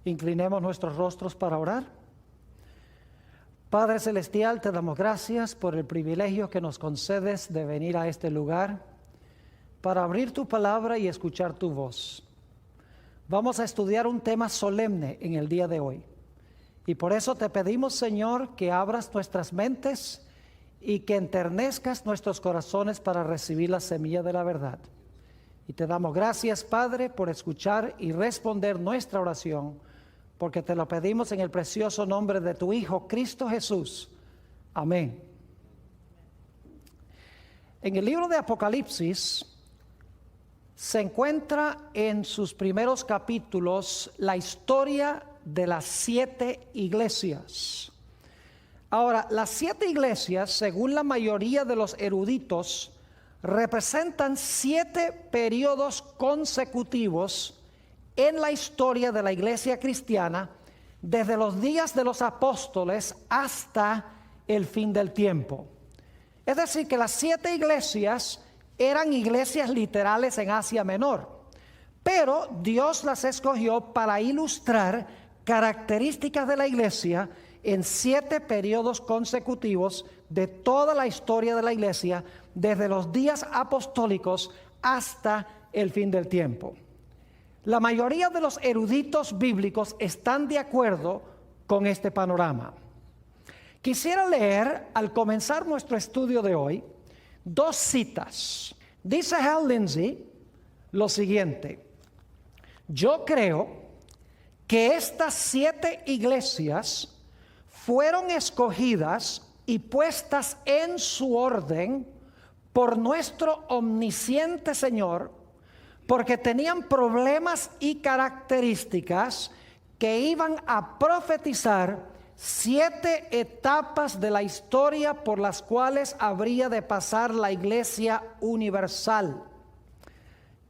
Inclinemos nuestros rostros para orar. Padre Celestial, te damos gracias por el privilegio que nos concedes de venir a este lugar para abrir tu palabra y escuchar tu voz. Vamos a estudiar un tema solemne en el día de hoy. Y por eso te pedimos, Señor, que abras nuestras mentes y que enternezcas nuestros corazones para recibir la semilla de la verdad. Y te damos gracias, Padre, por escuchar y responder nuestra oración, porque te lo pedimos en el precioso nombre de tu Hijo, Cristo Jesús. Amén. En el libro de Apocalipsis se encuentra en sus primeros capítulos la historia de las 7 iglesias. Ahora, las 7 iglesias, según la mayoría de los eruditos, representan 7 periodos consecutivos en la historia de la iglesia cristiana, desde los días de los apóstoles hasta el fin del tiempo. Es decir, que las 7 iglesias eran iglesias literales en Asia Menor, pero Dios las escogió para ilustrar características de la iglesia en 7 periodos consecutivos de toda la historia de la iglesia, desde los días apostólicos hasta el fin del tiempo. La mayoría de los eruditos bíblicos están de acuerdo con este panorama. Quisiera leer, al comenzar nuestro estudio de hoy, 2 citas. Dice Hal Lindsey lo siguiente: yo creo que estas 7 iglesias fueron escogidas y puestas en su orden por nuestro omnisciente Señor, porque tenían problemas y características que iban a profetizar 7 etapas de la historia por las cuales habría de pasar la iglesia universal.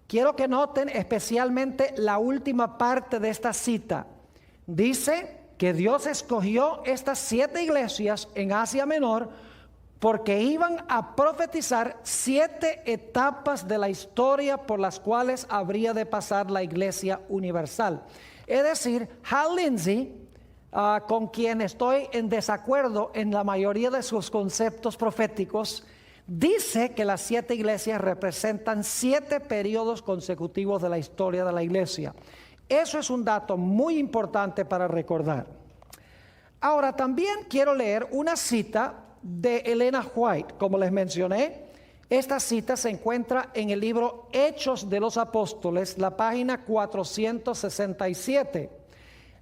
Quiero que noten especialmente la última parte de esta cita. Dice que Dios escogió estas 7 iglesias en Asia Menor porque iban a profetizar 7 etapas de la historia por las cuales habría de pasar la iglesia universal. Es decir, Hal Lindsey, con quien estoy en desacuerdo en la mayoría de sus conceptos proféticos, dice que las 7 iglesias representan 7 periodos consecutivos de la historia de la iglesia. Eso es un dato muy importante para recordar. Ahora, también quiero leer una cita de Elena White. Como les mencioné, esta cita se encuentra en el libro Hechos de los Apóstoles, la página 467.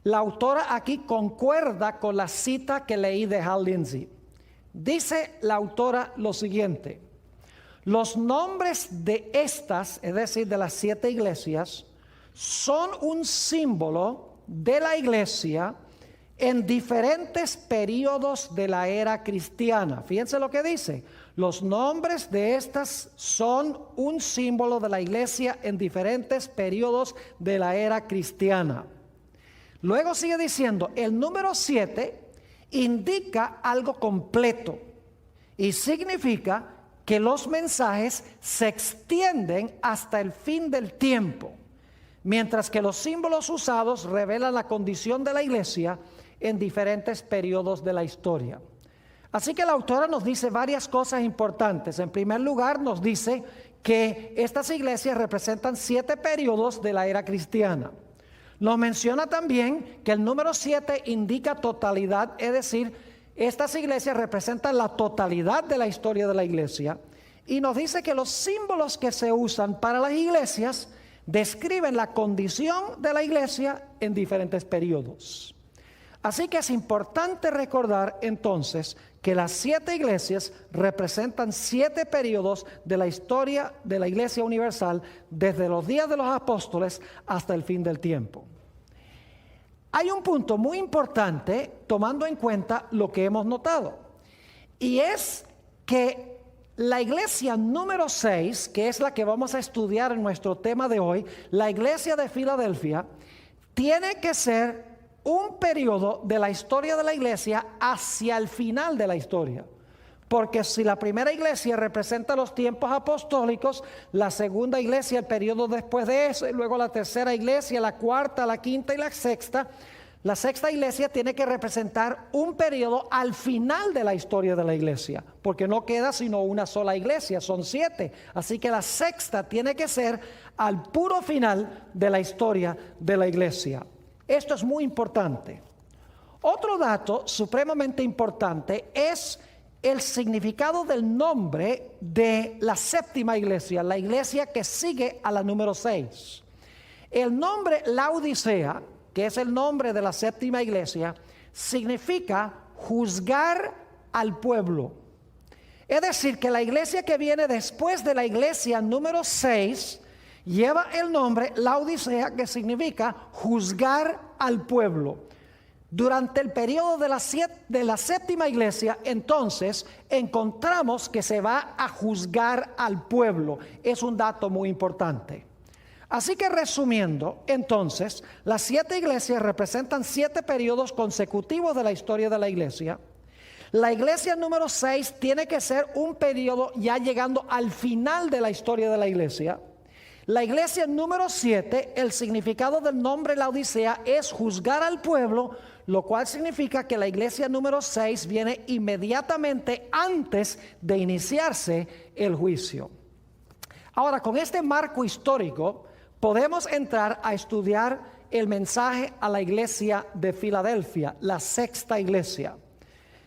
La autora aquí concuerda con la cita que leí de Hal Lindsey. Dice la autora lo siguiente: los nombres de estas, es decir, de las 7 iglesias, son un símbolo de la iglesia en diferentes periodos de la era cristiana. Fíjense lo que dice: los nombres de estas son un símbolo de la iglesia en diferentes periodos de la era cristiana. Luego sigue diciendo, el número 7 indica algo completo y significa que los mensajes se extienden hasta el fin del tiempo, mientras que los símbolos usados revelan la condición de la iglesia en diferentes periodos de la historia. Así que la autora nos dice varias cosas importantes. En primer lugar, nos dice que estas iglesias representan 7 periodos de la era cristiana. Nos menciona también que el número 7 indica totalidad, es decir, estas iglesias representan la totalidad de la historia de la iglesia. Y nos dice que los símbolos que se usan para las iglesias describen la condición de la iglesia en diferentes periodos. Así que es importante recordar entonces que las 7 iglesias representan 7 periodos de la historia de la iglesia universal, desde los días de los apóstoles hasta el fin del tiempo. Hay un punto muy importante tomando en cuenta lo que hemos notado, y es que la iglesia número 6, que es la que vamos a estudiar en nuestro tema de hoy, la iglesia de Filadelfia, tiene que ser un periodo de la historia de la iglesia hacia el final de la historia. porque si la primera iglesia representa los tiempos apostólicos, la segunda iglesia el periodo después de eso, y luego la tercera iglesia, la cuarta, la quinta y la sexta iglesia tiene que representar un periodo al final de la historia de la iglesia, porque no queda sino una sola iglesia, son 7. Así que la sexta tiene que ser al puro final de la historia de la iglesia. Esto es muy importante. Otro dato supremamente importante es el significado del nombre de la séptima iglesia, la iglesia que sigue a la número 6. El nombre Laodicea, que es el nombre de la séptima iglesia, significa juzgar al pueblo. Es decir, que la iglesia que viene después de la iglesia número 6 lleva el nombre Laodicea, que significa juzgar al pueblo. Durante el periodo de la séptima iglesia, entonces, encontramos que se va a juzgar al pueblo. Es un dato muy importante. Así que resumiendo, entonces, las 7 iglesias representan 7 periodos consecutivos de la historia de la iglesia. La iglesia número 6 tiene que ser un periodo ya llegando al final de la historia de la iglesia. La iglesia número 7, el significado del nombre Laodicea es juzgar al pueblo, lo cual significa que la iglesia número 6 viene inmediatamente antes de iniciarse el juicio. Ahora, con este marco histórico, podemos entrar a estudiar el mensaje a la iglesia de Filadelfia, la sexta iglesia.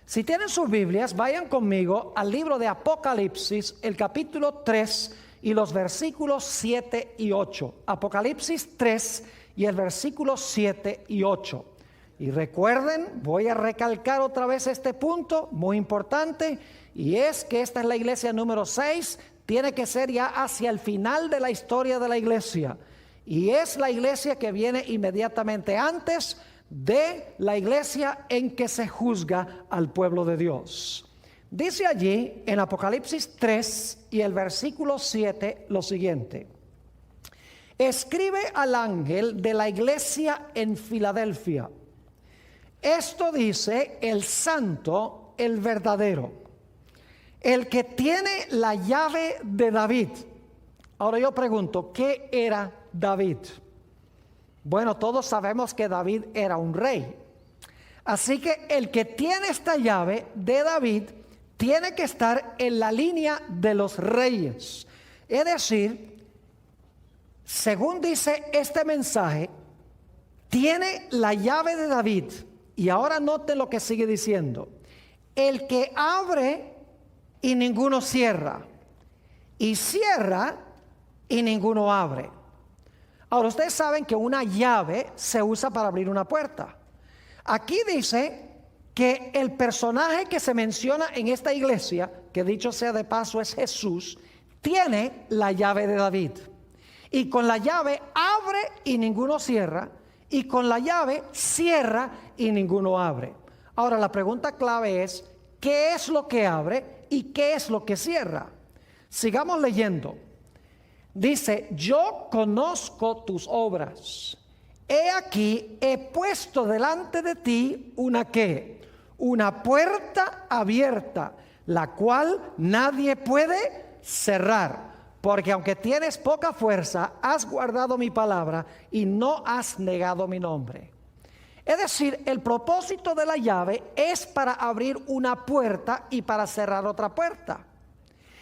Si tienen sus Biblias, vayan conmigo al libro de Apocalipsis, el capítulo 3 y los versículos 7 y 8. Apocalipsis 3 y el versículo 7 y 8. Y recuerden, voy a recalcar otra vez este punto muy importante, y es que esta es la iglesia número 6, tiene que ser ya hacia el final de la historia de la iglesia. Y es la iglesia que viene inmediatamente antes de la iglesia en que se juzga al pueblo de Dios. Dice allí en Apocalipsis 3 y el versículo 7 lo siguiente: escribe al ángel de la iglesia en Filadelfia, esto dice el santo, el verdadero, el que tiene la llave de David. Ahora yo pregunto, ¿qué era David? Bueno, todos sabemos que David era un rey. Así que el que tiene esta llave de David tiene que estar en la línea de los reyes. Es decir, según dice este mensaje, tiene la llave de David. Y ahora noten lo que sigue diciendo: el que abre y ninguno cierra, y cierra y ninguno abre. Ahora, ustedes saben que una llave se usa para abrir una puerta. Aquí dice que el personaje que se menciona en esta iglesia, que dicho sea de paso es Jesús, tiene la llave de David. Y con la llave abre y ninguno cierra, y con la llave cierra y ninguno abre. Ahora, la pregunta clave es: ¿qué es lo que abre y qué es lo que cierra? Sigamos leyendo. Dice: yo conozco tus obras. He aquí, he puesto delante de ti una ¿qué? Una puerta abierta, la cual nadie puede cerrar. Porque aunque tienes poca fuerza, has guardado mi palabra y no has negado mi nombre. Es decir, el propósito de la llave es para abrir una puerta y para cerrar otra puerta.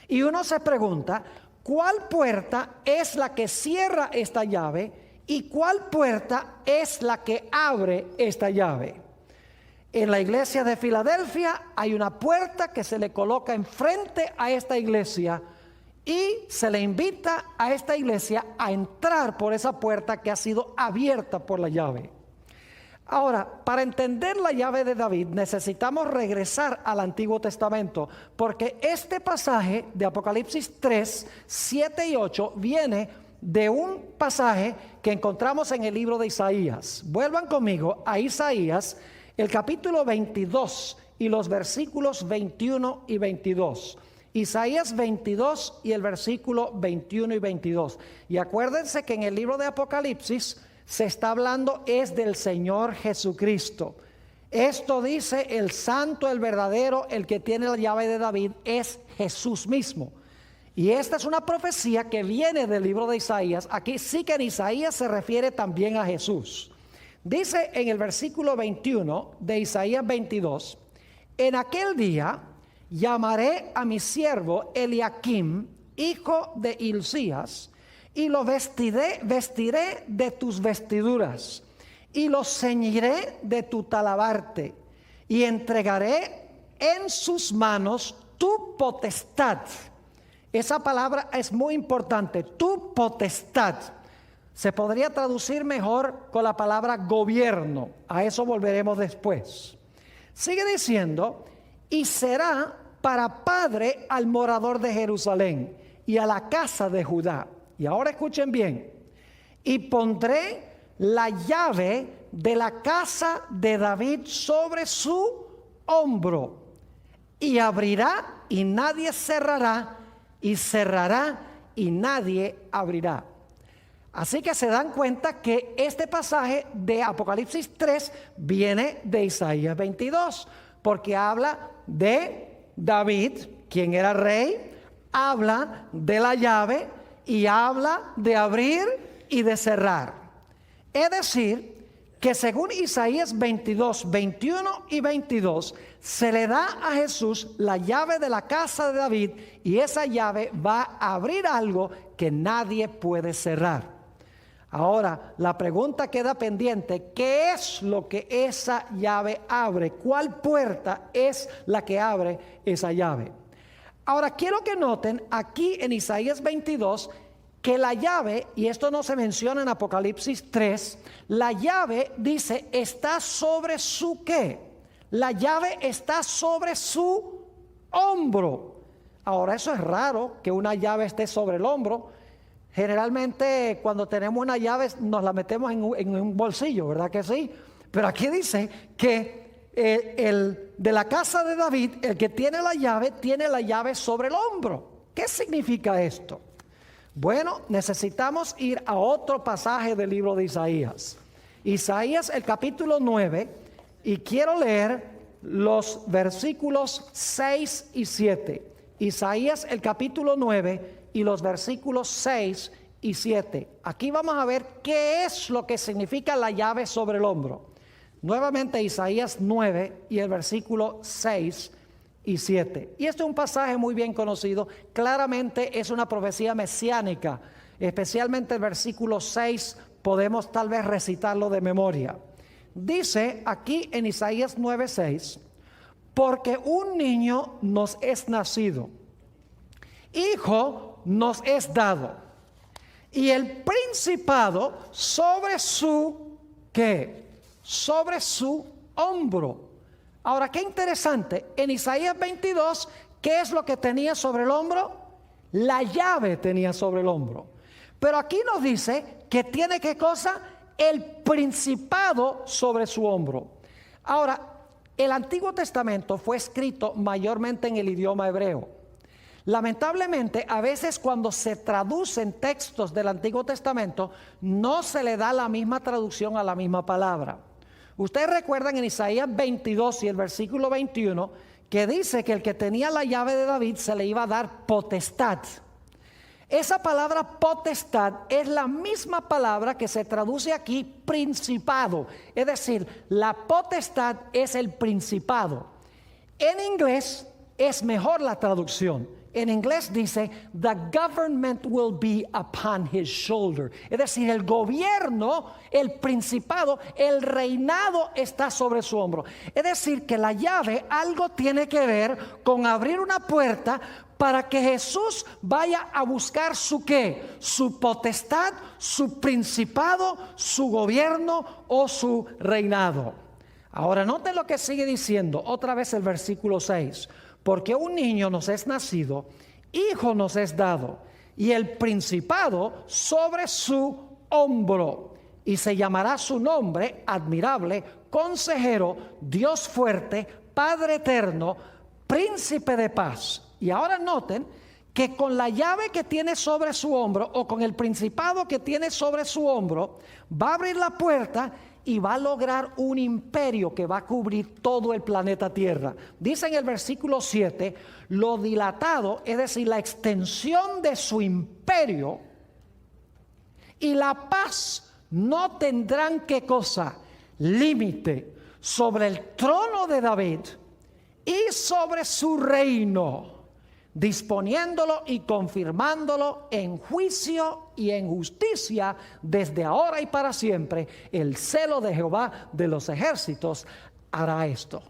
Y uno se pregunta, ¿cuál puerta es la que cierra esta llave y cuál puerta es la que abre esta llave? En la iglesia de Filadelfia hay una puerta que se le coloca enfrente a esta iglesia y se le invita a esta iglesia a entrar por esa puerta que ha sido abierta por la llave. Ahora, para entender la llave de David necesitamos regresar al Antiguo Testamento, porque este pasaje de Apocalipsis 3, 7 y 8 viene de un pasaje que encontramos en el libro de Isaías. Vuelvan conmigo a Isaías, el capítulo 22 y los versículos 21 y 22. Isaías 22 y el versículo 21 y 22. Y acuérdense que en el libro de Apocalipsis se está hablando es del Señor Jesucristo. Esto dice el santo, el verdadero, el que tiene la llave de David, es Jesús mismo. Y esta es una profecía que viene del libro de Isaías. Aquí sí que en Isaías se refiere también a Jesús. Dice en el versículo 21 de Isaías 22, en aquel día llamaré a mi siervo Eliakim, hijo de Hilcías, y lo vestiré de tus vestiduras, y lo ceñiré de tu talabarte, y entregaré en sus manos tu potestad. Esa palabra es muy importante, tu potestad. Se podría traducir mejor con la palabra gobierno. A eso volveremos después. Sigue diciendo, y será para padre al morador de Jerusalén y a la casa de Judá. Y ahora escuchen bien. Y pondré la llave de la casa de David sobre su hombro. Y abrirá y nadie cerrará, y cerrará y nadie abrirá. Así que se dan cuenta que este pasaje de Apocalipsis 3 viene de Isaías 22, porque habla de David, quien era rey, habla de la llave y habla de abrir y de cerrar. Es decir, que según Isaías 22, 21 y 22, se le da a Jesús la llave de la casa de David y esa llave va a abrir algo que nadie puede cerrar. Ahora, la pregunta queda pendiente, ¿qué es lo que esa llave abre? ¿Cuál puerta es la que abre esa llave? Ahora, quiero que noten aquí en Isaías 22 que la llave, y esto no se menciona en Apocalipsis 3, la llave dice, está sobre su ¿qué? La llave está sobre su hombro. Ahora, eso es raro que una llave esté sobre el hombro. Generalmente cuando tenemos una llave nos la metemos en un bolsillo, ¿verdad que sí? Pero aquí dice que el de la casa de David, el que tiene la llave sobre el hombro. ¿Qué significa esto? Bueno, necesitamos ir a otro pasaje del libro de Isaías. Isaías el capítulo 9, y quiero leer los versículos 6 y 7. Isaías el capítulo 9 y los versículos 6 y 7. Aquí vamos a ver qué es lo que significa la llave sobre el hombro. Nuevamente Isaías 9 y el versículo 6 y 7. Y este es un pasaje muy bien conocido. Claramente es una profecía mesiánica. Especialmente el versículo 6 podemos tal vez recitarlo de memoria. Dice aquí en Isaías 9:6, porque un niño nos es nacido, hijo nos es dado, y el principado sobre su ¿qué? Sobre su hombro. Ahora, qué interesante, en Isaías 22, ¿qué es lo que tenía sobre el hombro? La llave tenía sobre el hombro. Pero aquí nos dice que tiene ¿qué cosa? El principado sobre su hombro. Ahora, el Antiguo Testamento fue escrito mayormente en el idioma hebreo. Lamentablemente, a veces cuando se traducen textos del Antiguo Testamento, no se le da la misma traducción a la misma palabra. Ustedes recuerdan en Isaías 22 y el versículo 21, que dice que el que tenía la llave de David se le iba a dar potestad. Esa palabra potestad es la misma palabra que se traduce aquí principado. Es decir, la potestad es el principado. En inglés es mejor la traducción. En inglés dice, the government will be upon his shoulder. Es decir, el gobierno, el principado, el reinado está sobre su hombro. Es decir, que la llave algo tiene que ver con abrir una puerta para que Jesús vaya a buscar su ¿qué? Su potestad, su principado, su gobierno o su reinado. Ahora noten lo que sigue diciendo, otra vez el versículo 6. Porque un niño nos es nacido, hijo nos es dado, y el principado sobre su hombro, y se llamará su nombre admirable, consejero, Dios fuerte, Padre eterno, príncipe de paz. Y ahora noten que con la llave que tiene sobre su hombro, o con el principado que tiene sobre su hombro, va a abrir la puerta y va a lograr un imperio que va a cubrir todo el planeta Tierra. Dice en el versículo 7, lo dilatado, es decir, la extensión de su imperio y la paz no tendrán, ¿qué cosa? Límite sobre el trono de David y sobre su reino, disponiéndolo y confirmándolo en juicio y en justicia desde ahora y para siempre. El celo de Jehová de los ejércitos hará esto.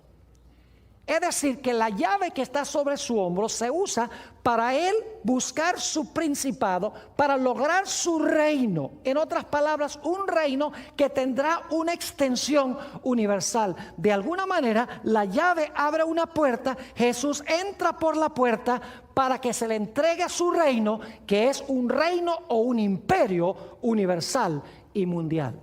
Es decir, que la llave que está sobre su hombro se usa para él buscar su principado, para lograr su reino. En otras palabras, un reino que tendrá una extensión universal. De alguna manera, la llave abre una puerta, Jesús entra por la puerta para que se le entregue su reino, que es un reino o un imperio universal y mundial.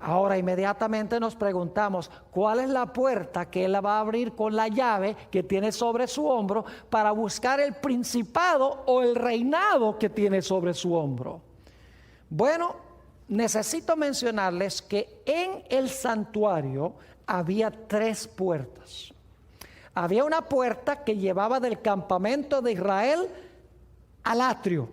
Ahora inmediatamente nos preguntamos, ¿cuál es la puerta que él va a abrir con la llave que tiene sobre su hombro para buscar el principado o el reinado que tiene sobre su hombro? Bueno, necesito mencionarles que en el santuario había 3 puertas. Había una puerta que llevaba del campamento de Israel al atrio.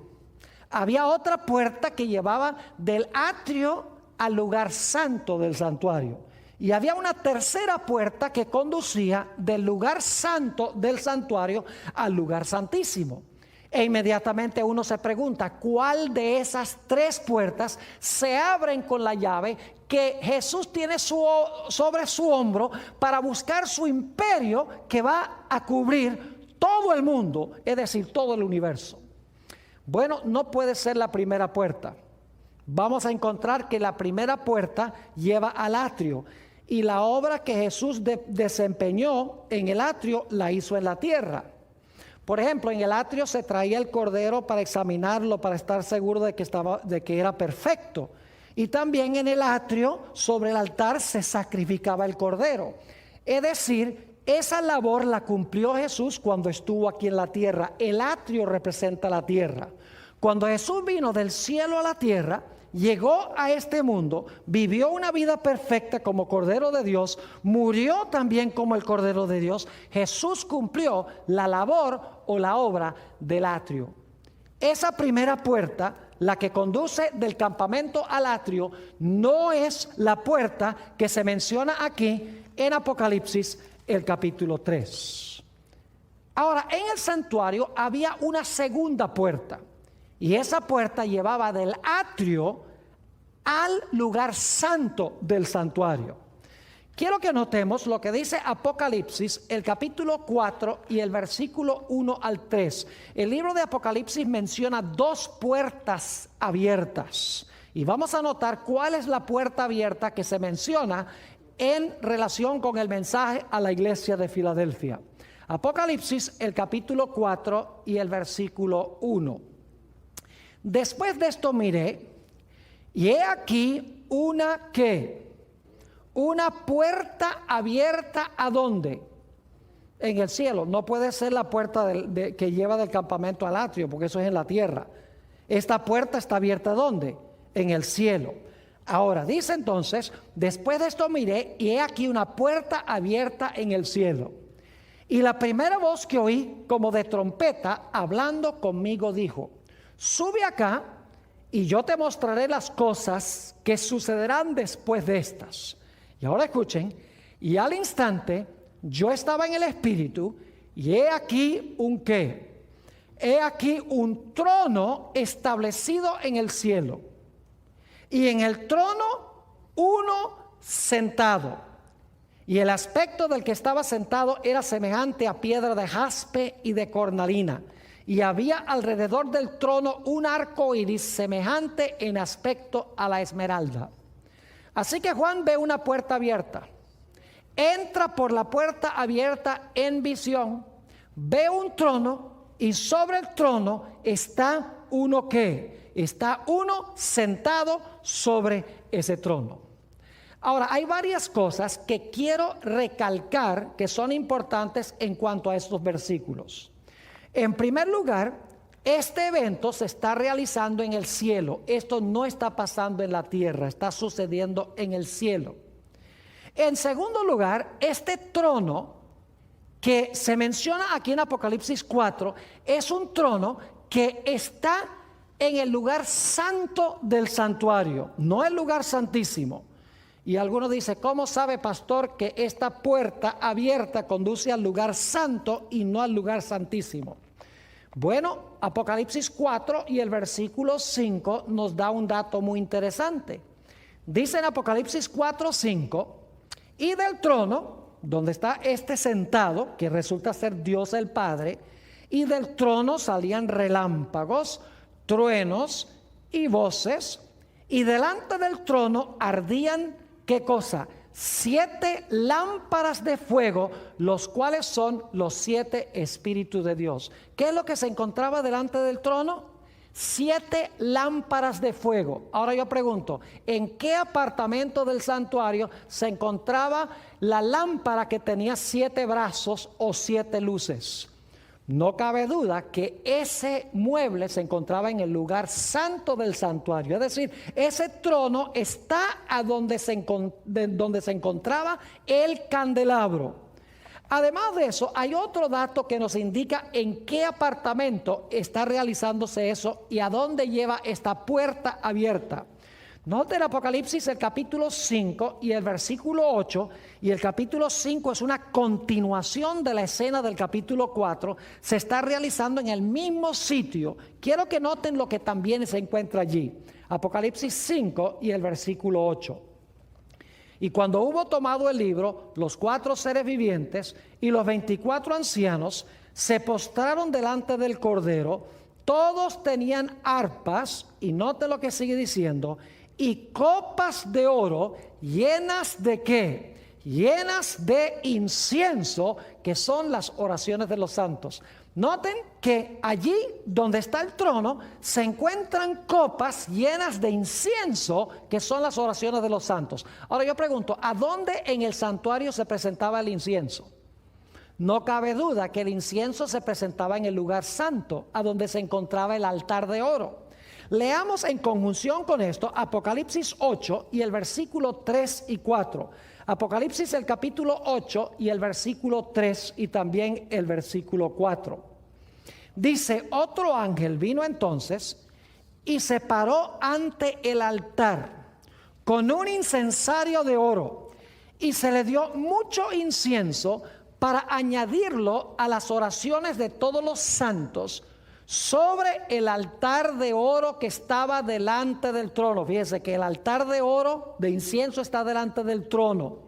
Había otra puerta que llevaba del atrio al lugar santo del santuario. Y había una tercera puerta que conducía del lugar santo del santuario al lugar santísimo. E inmediatamente uno se pregunta, ¿cuál de esas 3 puertas se abren con la llave que Jesús tiene sobre su hombro para buscar su imperio que va a cubrir todo el mundo, es decir, todo el universo? Bueno, no puede ser la primera puerta. Vamos a encontrar que la primera puerta lleva al atrio y la obra que Jesús desempeñó en el atrio la hizo en la tierra. Por ejemplo, en el atrio se traía el cordero para examinarlo, para estar seguro de que era perfecto. Y también en el atrio, sobre el altar, se sacrificaba el cordero. Es decir, esa labor la cumplió Jesús cuando estuvo aquí en la tierra. El atrio representa la tierra. Cuando Jesús vino del cielo a la tierra, llegó a este mundo, vivió una vida perfecta como Cordero de Dios, murió también como el Cordero de Dios. Jesús cumplió la labor o la obra del atrio. Esa primera puerta, la que conduce del campamento al atrio, no es la puerta que se menciona aquí en Apocalipsis, el capítulo 3. Ahora, en el santuario había una segunda puerta. Y esa puerta llevaba del atrio al lugar santo del santuario. Quiero que notemos lo que dice Apocalipsis, el capítulo 4 y el versículo 1 al 3. El libro de Apocalipsis menciona 2 puertas abiertas. Y vamos a notar cuál es la puerta abierta que se menciona en relación con el mensaje a la iglesia de Filadelfia. Apocalipsis, el capítulo 4 y el versículo 1. Después de esto miré, y he aquí una puerta abierta, ¿a dónde? En el cielo. No puede ser la puerta que lleva del campamento al atrio, porque eso es en la tierra. Esta puerta está abierta, ¿dónde? En el cielo. Ahora, dice entonces, después de esto miré, y he aquí una puerta abierta en el cielo. Y la primera voz que oí, como de trompeta, hablando conmigo, dijo: sube acá y yo te mostraré las cosas que sucederán después de estas. Y ahora escuchen, y al instante yo estaba en el espíritu, y he aquí un ¿qué? He aquí un trono establecido en el cielo, y en el trono uno sentado. Y el aspecto del que estaba sentado era semejante a piedra de jaspe y de cornalina. Y había alrededor del trono un arco iris semejante en aspecto a la esmeralda. Así que Juan ve una puerta abierta. Entra por la puerta abierta en visión. Ve un trono y sobre el trono está uno ¿qué? Está uno sentado sobre ese trono. Ahora, hay varias cosas que quiero recalcar que son importantes en cuanto a estos versículos. En primer lugar, Este evento se está realizando en el cielo. Esto no está pasando en la tierra, está sucediendo en el cielo. En segundo lugar, este trono que se menciona aquí en Apocalipsis 4 es un trono que está en el lugar santo del santuario, no el lugar santísimo. Y algunos dicen, ¿cómo sabe, pastor, que esta puerta abierta conduce al lugar santo y no al lugar santísimo? Bueno, Apocalipsis 4 y el versículo 5 nos da un dato muy interesante. Dice en Apocalipsis 4:5, y del trono, donde está este sentado, que resulta ser Dios el Padre, y del trono salían relámpagos, truenos y voces, y delante del trono ardían, ¿qué cosa? 7 lámparas de fuego, los cuales son los 7 espíritus de Dios. ¿Qué es lo que se encontraba delante del trono? 7 lámparas de fuego. Ahora yo pregunto, ¿en qué apartamento del santuario se encontraba la lámpara que tenía 7 brazos o 7 luces? No cabe duda que ese mueble se encontraba en el lugar santo del santuario. Es decir, ese trono está a donde se encontraba el candelabro. Además de eso, hay otro dato que nos indica en qué apartamento está realizándose eso y a dónde lleva esta puerta abierta. Note el Apocalipsis, el capítulo 5 y el versículo 8, y el capítulo 5 es una continuación de la escena del capítulo 4, se está realizando en el mismo sitio. Quiero que noten lo que también se encuentra allí. Apocalipsis 5 y el versículo 8. Y cuando hubo tomado el libro, los 4 seres vivientes y los 24 ancianos se postraron delante del Cordero. Todos tenían arpas, y note lo que sigue diciendo, y copas de oro llenas de ¿qué? Llenas de incienso, que son las oraciones de los santos. Noten que allí donde está el trono se encuentran copas llenas de incienso, que son las oraciones de los santos. Ahora yo pregunto, ¿a dónde en el santuario se presentaba el incienso? No cabe duda que el incienso se presentaba en el lugar santo, a donde se encontraba el altar de oro. Leamos en conjunción con esto Apocalipsis 8 y el versículo 3 y 4. Apocalipsis el capítulo 8 y el versículo 3 y también el versículo 4. Dice, otro ángel vino entonces y se paró ante el altar con un incensario de oro, y se le dio mucho incienso para añadirlo a las oraciones de todos los santos sobre el altar de oro que estaba delante del trono. Fíjese que el altar de oro, de incienso, está delante del trono.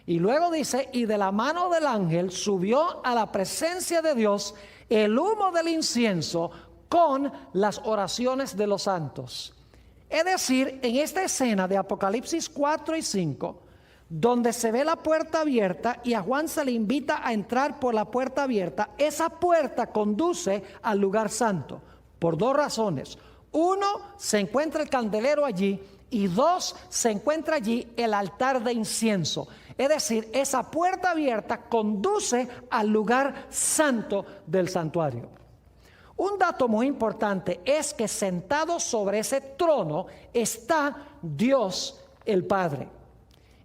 Y luego dice, y de la mano del ángel subió a la presencia de Dios el humo del incienso con las oraciones de los santos. Es decir, en esta escena de Apocalipsis 4 y 5, donde se ve la puerta abierta y a Juan se le invita a entrar por la puerta abierta, esa puerta conduce al lugar santo por 2 razones. 1, se encuentra el candelero allí, y 2, se encuentra allí el altar de incienso. Es decir, esa puerta abierta conduce al lugar santo del santuario. Un dato muy importante es que sentado sobre ese trono está Dios el Padre.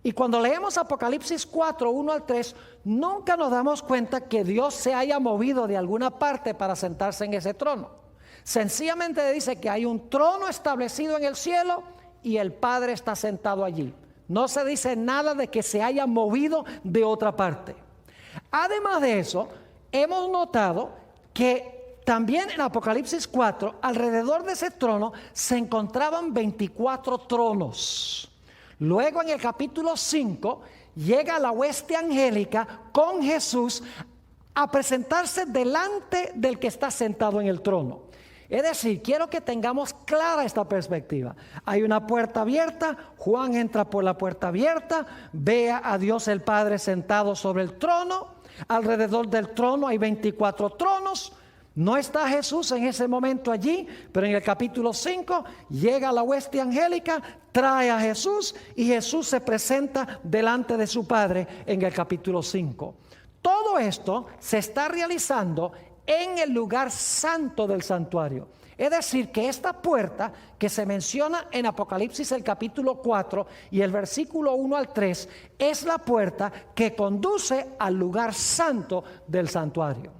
Y cuando leemos Apocalipsis 4, 1 al 3, nunca nos damos cuenta que Dios se haya movido de alguna parte para sentarse en ese trono. Sencillamente dice que hay un trono establecido en el cielo y el Padre está sentado allí. No se dice nada de que se haya movido de otra parte. Además de eso, hemos notado que también en Apocalipsis 4, alrededor de ese trono se encontraban 24 tronos. Luego en el capítulo 5 llega la hueste angélica con Jesús a presentarse delante del que está sentado en el trono. Es decir, quiero que tengamos clara esta perspectiva. Hay una puerta abierta, Juan entra por la puerta abierta, ve a Dios el Padre sentado sobre el trono, alrededor del trono hay 24 tronos. No está Jesús en ese momento allí, pero en el capítulo 5 llega la hueste angélica, trae a Jesús y Jesús se presenta delante de su Padre en el capítulo 5. Todo esto se está realizando en el lugar santo del santuario. Es decir, que esta puerta que se menciona en Apocalipsis el capítulo 4 y el versículo 1 al 3 es la puerta que conduce al lugar santo del santuario.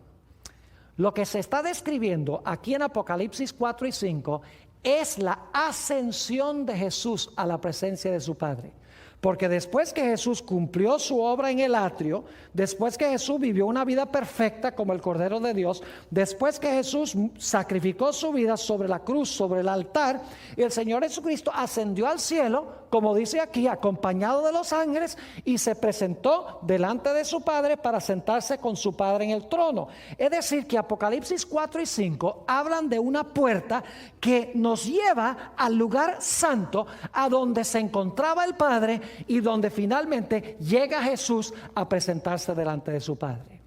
Lo que se está describiendo aquí en Apocalipsis 4 y 5 es la ascensión de Jesús a la presencia de su Padre. Porque después que Jesús cumplió su obra en el atrio, después que Jesús vivió una vida perfecta como el Cordero de Dios, después que Jesús sacrificó su vida sobre la cruz, sobre el altar, el Señor Jesucristo ascendió al cielo, como dice aquí, acompañado de los ángeles, y se presentó delante de su Padre para sentarse con su Padre en el trono. Es decir, que Apocalipsis 4 y 5 hablan de una puerta que nos lleva al lugar santo, a donde se encontraba el Padre y donde finalmente llega Jesús a presentarse delante de su Padre.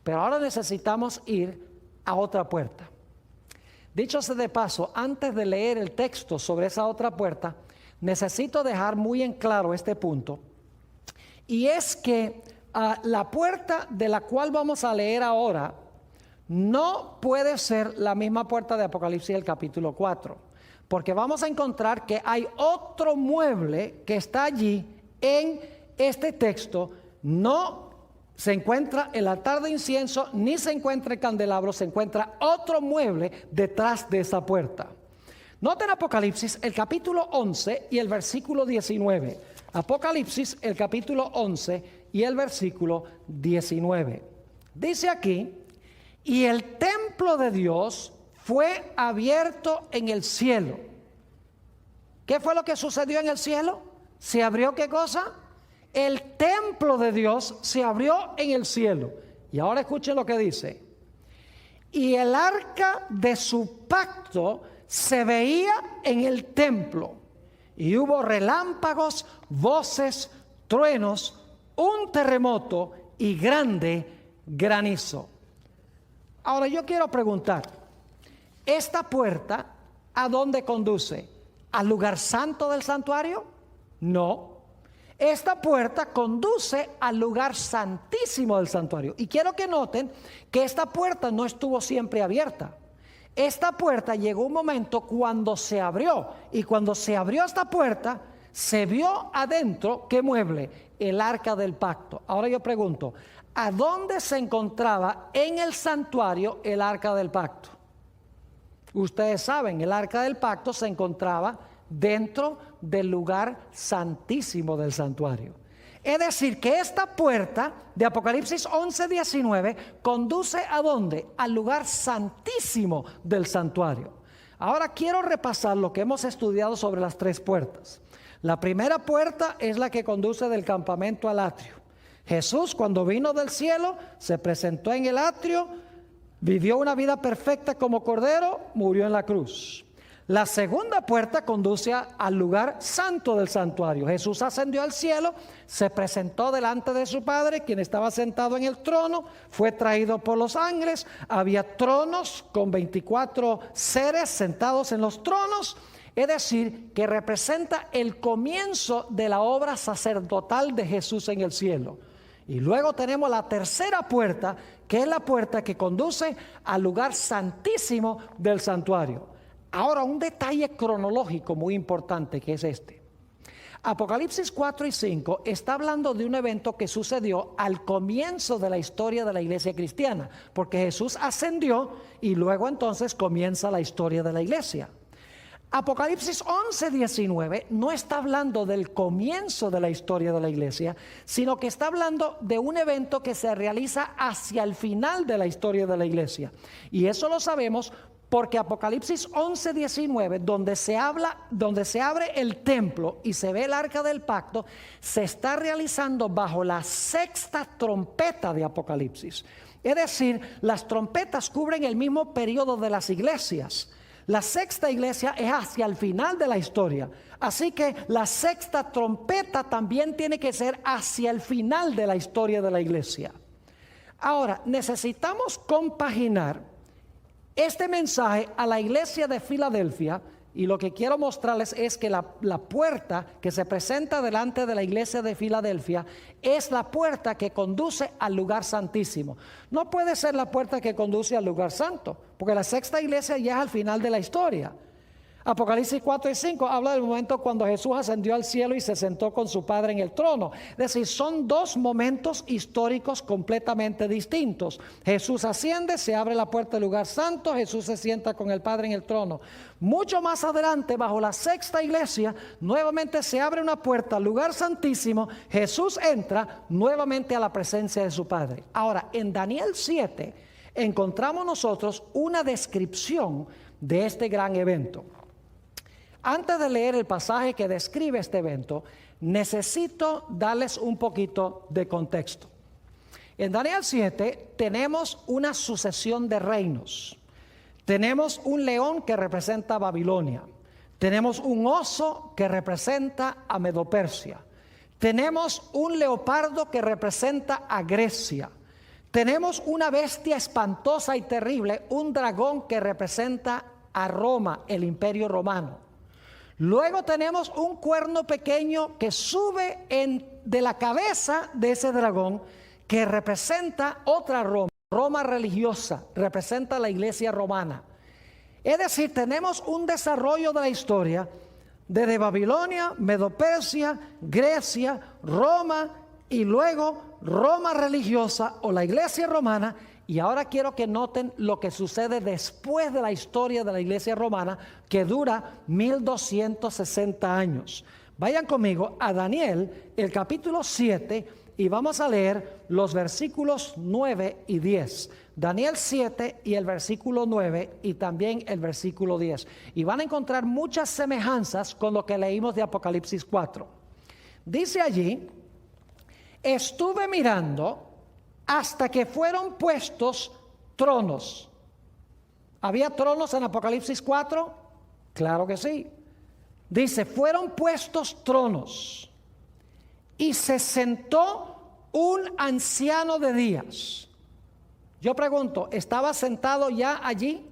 Pero ahora necesitamos ir a otra puerta. Dicho sea de paso, antes de leer el texto sobre esa otra puerta, necesito dejar muy en claro este punto, y es que la puerta de la cual vamos a leer ahora no puede ser la misma puerta de Apocalipsis del capítulo 4, porque vamos a encontrar que hay otro mueble que está allí en este texto. No se encuentra el altar de incienso, ni se encuentra el candelabro, se encuentra otro mueble detrás de esa puerta. Noten Apocalipsis el capítulo 11 y el versículo 19. Apocalipsis el capítulo 11 y el versículo 19. Dice aquí: y el templo de Dios fue abierto en el cielo. ¿Qué fue lo que sucedió en el cielo? ¿Se abrió qué cosa? El templo de Dios se abrió en el cielo. Y ahora escuchen lo que dice: y el arca de su pacto se veía en el templo, y hubo relámpagos, voces, truenos, un terremoto y grande granizo. Ahora yo quiero preguntar, ¿esta puerta a dónde conduce? ¿Al lugar santo del santuario? No. Esta puerta conduce al lugar santísimo del santuario. Y quiero que noten que esta puerta no estuvo siempre abierta. Esta puerta llegó un momento cuando se abrió, y cuando se abrió esta puerta, se vio adentro, ¿qué mueble? El arca del pacto. Ahora yo pregunto, ¿a dónde se encontraba en el santuario el arca del pacto? Ustedes saben, el arca del pacto se encontraba dentro del lugar santísimo del santuario. Es decir, que esta puerta de Apocalipsis 11:19 conduce ¿a dónde? Al lugar santísimo del santuario. Ahora quiero repasar lo que hemos estudiado sobre las tres puertas. La primera puerta es la que conduce del campamento al atrio. Jesús, cuando vino del cielo, se presentó en el atrio, vivió una vida perfecta como cordero, murió en la cruz. La segunda puerta conduce al lugar santo del santuario. Jesús ascendió al cielo, se presentó delante de su Padre, quien estaba sentado en el trono, fue traído por los ángeles, había tronos con 24 seres sentados en los tronos, es decir, que representa el comienzo de la obra sacerdotal de Jesús en el cielo. Y luego tenemos la tercera puerta, que es la puerta que conduce al lugar santísimo del santuario. Ahora, un detalle cronológico muy importante, que es este. Apocalipsis 4 y 5 está hablando de un evento que sucedió al comienzo de la historia de la iglesia cristiana, porque Jesús ascendió y luego entonces comienza la historia de la iglesia. Apocalipsis 11:19 no está hablando del comienzo de la historia de la iglesia, sino que está hablando de un evento que se realiza hacia el final de la historia de la iglesia. Y eso lo sabemos porque Apocalipsis 11:19, donde se abre el templo y se ve el arca del pacto, se está realizando bajo la sexta trompeta de Apocalipsis. Es decir, las trompetas cubren el mismo periodo de las iglesias. La sexta iglesia es hacia el final de la historia. Así que la sexta trompeta también tiene que ser hacia el final de la historia de la iglesia. Ahora, necesitamos compaginar este mensaje a la iglesia de Filadelfia Y lo que quiero mostrarles es que la puerta que se presenta delante de la iglesia de Filadelfia es la puerta que conduce al lugar santísimo. No puede ser la puerta que conduce al lugar santo, porque la sexta iglesia ya es al final de la historia. Apocalipsis 4 y 5 habla del momento cuando Jesús ascendió al cielo y se sentó con su Padre en el trono. Es decir, son dos momentos históricos completamente distintos. Jesús asciende, se abre la puerta del lugar santo, Jesús se sienta con el Padre en el trono. Mucho más adelante, bajo la sexta iglesia, nuevamente se abre una puerta al lugar santísimo, Jesús entra nuevamente a la presencia de su Padre. Ahora, en Daniel 7 encontramos nosotros una descripción de este gran evento. Antes de leer el pasaje que describe este evento, necesito darles un poquito de contexto. En Daniel 7 tenemos una sucesión de reinos. Tenemos un león que representa a Babilonia. Tenemos un oso que representa a Medo-Persia. Tenemos un leopardo que representa a Grecia. Tenemos una bestia espantosa y terrible, un dragón que representa a Roma, el imperio romano. Luego tenemos un cuerno pequeño que sube de la cabeza de ese dragón, que representa otra Roma, Roma religiosa, representa la iglesia romana. Es decir, tenemos un desarrollo de la historia desde Babilonia, Medo-Persia, Grecia, Roma y luego Roma religiosa o la iglesia romana. Y ahora quiero que noten lo que sucede después de la historia de la iglesia romana, que dura 1260 años. Vayan conmigo a Daniel, el capítulo 7, y vamos a leer los versículos 9 y 10. Daniel 7 y el versículo 9 y también el versículo 10. Y van a encontrar muchas semejanzas con lo que leímos de Apocalipsis 4. Dice allí: estuve mirando hasta que fueron puestos tronos. ¿Había tronos en Apocalipsis 4? Claro que sí. Dice, fueron puestos tronos y se sentó un anciano de días. Yo pregunto, ¿estaba sentado ya allí?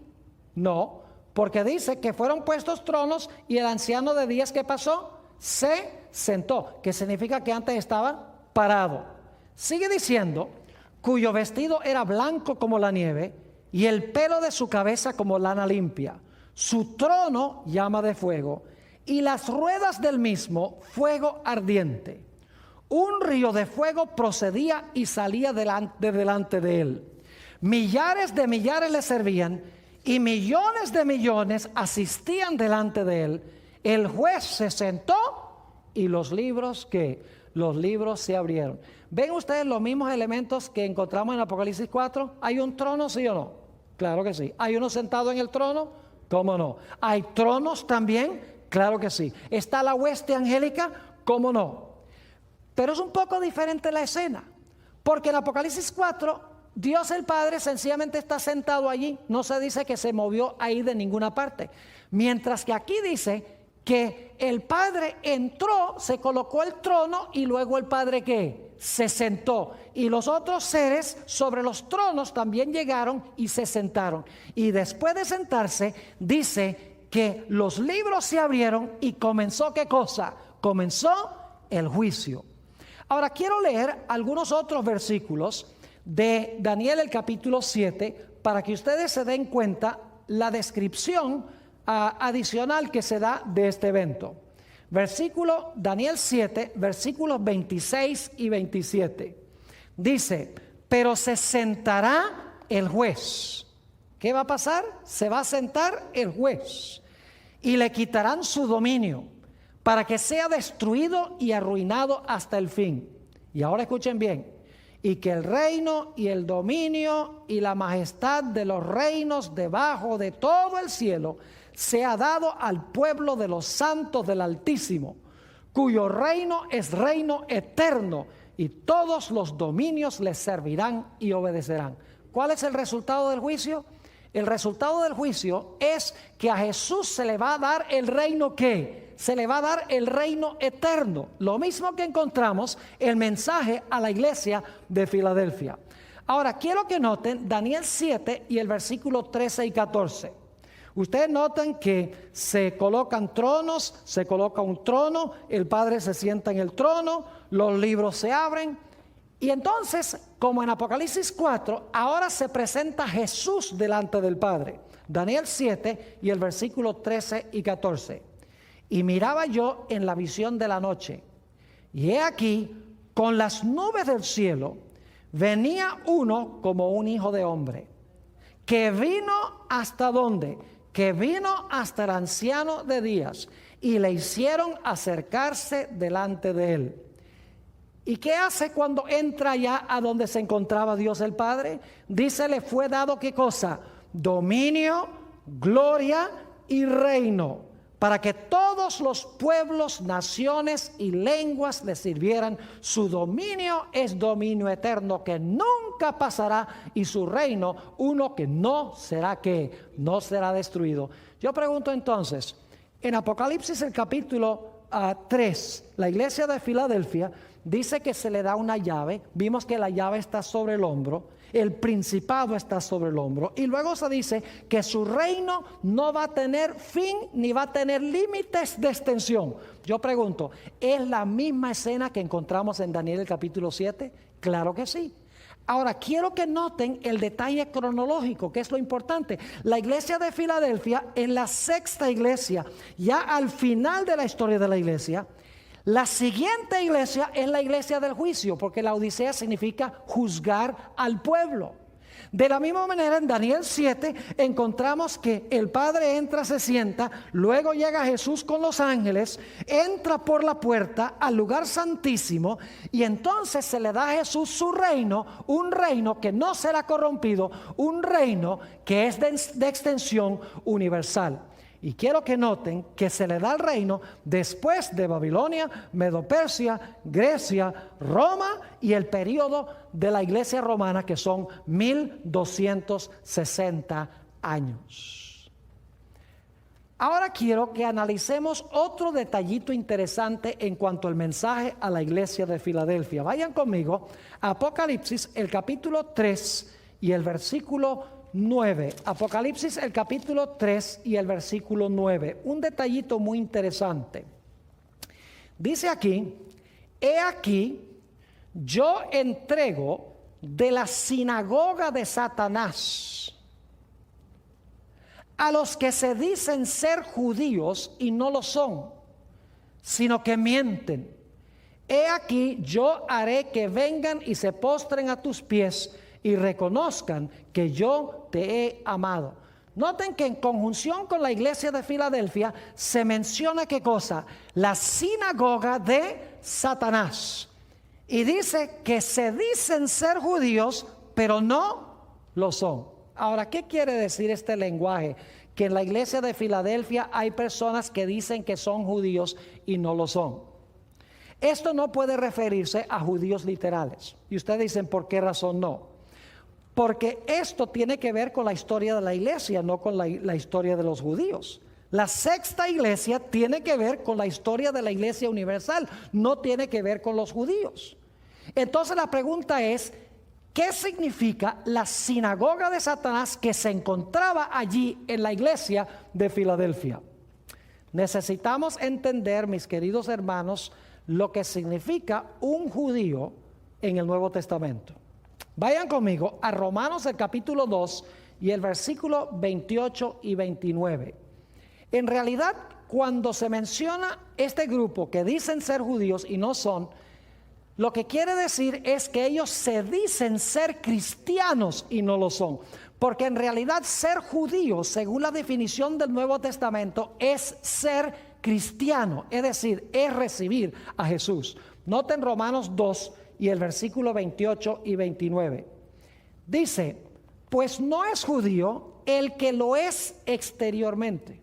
No, porque dice que fueron puestos tronos y el anciano de días, ¿qué pasó? Se sentó, que significa que antes estaba parado. Sigue diciendo, cuyo vestido era blanco como la nieve y el pelo de su cabeza como lana limpia. Su trono llama de fuego y las ruedas del mismo fuego ardiente. Un río de fuego procedía y salía delante de él. Millares de millares le servían y millones de millones asistían delante de él. El juez se sentó y los libros, ¿qué? Los libros se abrieron. ¿Ven ustedes los mismos elementos que encontramos en Apocalipsis 4? ¿Hay un trono, sí o no? Claro que sí. ¿Hay uno sentado en el trono? ¿Cómo no? ¿Hay tronos también? Claro que sí. ¿Está la hueste angélica? ¿Cómo no? Pero es un poco diferente la escena, porque en Apocalipsis 4, Dios el Padre sencillamente está sentado allí. No se dice que se movió ahí de ninguna parte. Mientras que aquí dice que el Padre entró, se colocó el trono y luego el Padre ¿qué? Se sentó. Y los otros seres sobre los tronos también llegaron y se sentaron. Y después de sentarse, dice que los libros se abrieron y comenzó ¿qué cosa? Comenzó el juicio. Ahora quiero leer algunos otros versículos de Daniel el capítulo 7 para que ustedes se den cuenta la descripción adicional que se da de este evento. Daniel 7, versículos 26 y 27. Dice, pero se sentará el juez. ¿Qué va a pasar? Se va a sentar el juez y le quitarán su dominio para que sea destruido y arruinado hasta el fin. Y ahora escuchen bien. Y que el reino y el dominio y la majestad de los reinos debajo de todo el cielo sea dado al pueblo de los santos del Altísimo, cuyo reino es reino eterno, y todos los dominios les servirán y obedecerán. ¿Cuál es el resultado del juicio? El resultado del juicio es que a Jesús se le va a dar el reino ¿qué? Se le va a dar el reino eterno. Lo mismo que encontramos el mensaje a la iglesia de Filadelfia. Ahora quiero que noten Daniel 7 y el versículo 13 y 14. Ustedes notan que se colocan tronos, se coloca un trono, el Padre se sienta en el trono, los libros se abren. Y entonces, como en Apocalipsis 4, ahora se presenta Jesús delante del Padre. Daniel 7 y el versículo 13 y 14. Y miraba yo en la visión de la noche, y he aquí, con las nubes del cielo, venía uno como un hijo de hombre, que vino hasta ¿dónde? Que vino hasta el anciano de días, y le hicieron acercarse delante de él. ¿Y qué hace cuando entra ya a donde se encontraba Dios el Padre? Dice, le fue dado ¿qué cosa? Dominio, gloria y reino, para que todos los pueblos, naciones y lenguas le sirvieran. Su dominio es dominio eterno que nunca pasará, y su reino uno que no será no será destruido. Yo pregunto entonces, en Apocalipsis el capítulo 3, la iglesia de Filadelfia dice que se le da una llave. Vimos que la llave está sobre el hombro, el principado está sobre el hombro, y luego se dice que su reino no va a tener fin ni va a tener límites de extensión. Yo pregunto, ¿es la misma escena que encontramos en Daniel el capítulo 7? Claro que sí. Ahora, quiero que noten el detalle cronológico, que es lo importante. La iglesia de Filadelfia, en la sexta iglesia, ya al final de la historia de la iglesia, la siguiente iglesia es la iglesia del juicio, porque la Odisea significa juzgar al pueblo. De la misma manera, en Daniel 7 encontramos que el Padre entra, se sienta, luego llega Jesús con los ángeles, entra por la puerta al lugar santísimo, y entonces se le da a Jesús su reino, un reino que no será corrompido, un reino que es de extensión universal. Y quiero que noten que se le da el reino después de Babilonia, Medo-Persia, Grecia, Roma y el periodo de la iglesia romana, que son 1260 años. Ahora quiero que analicemos otro detallito interesante en cuanto al mensaje a la iglesia de Filadelfia. Vayan conmigo a Apocalipsis, el capítulo 3 y el versículo 9. Apocalipsis el capítulo 3 y el versículo 9. Un detallito muy interesante. Dice aquí, he aquí, yo entrego de la sinagoga de Satanás a los que se dicen ser judíos y no lo son, sino que mienten. He aquí, yo haré que vengan y se postren a tus pies y reconozcan que yo te he amado. Noten que en conjunción con la iglesia de Filadelfia se menciona ¿qué cosa? La sinagoga de Satanás. Y dice que se dicen ser judíos, pero no lo son. Ahora, ¿qué quiere decir este lenguaje? Que en la iglesia de Filadelfia hay personas que dicen que son judíos y no lo son. Esto no puede referirse a judíos literales. Y ustedes dicen, ¿por qué razón no? Porque esto tiene que ver con la historia de la iglesia, no con la historia de los judíos. La sexta iglesia tiene que ver con la historia de la iglesia universal, no tiene que ver con los judíos. Entonces la pregunta es, ¿qué significa la sinagoga de Satanás que se encontraba allí en la iglesia de Filadelfia? Necesitamos entender, mis queridos hermanos, lo que significa un judío en el Nuevo Testamento. Vayan conmigo a Romanos el capítulo 2 y el versículo 28 y 29. En realidad, cuando se menciona este grupo que dicen ser judíos y no son, lo que quiere decir es que ellos se dicen ser cristianos y no lo son. Porque en realidad ser judío, según la definición del Nuevo Testamento, es ser cristiano, es decir, es recibir a Jesús. Noten Romanos 2 y el versículo 28 y 29. Dice, pues no es judío el que lo es exteriormente.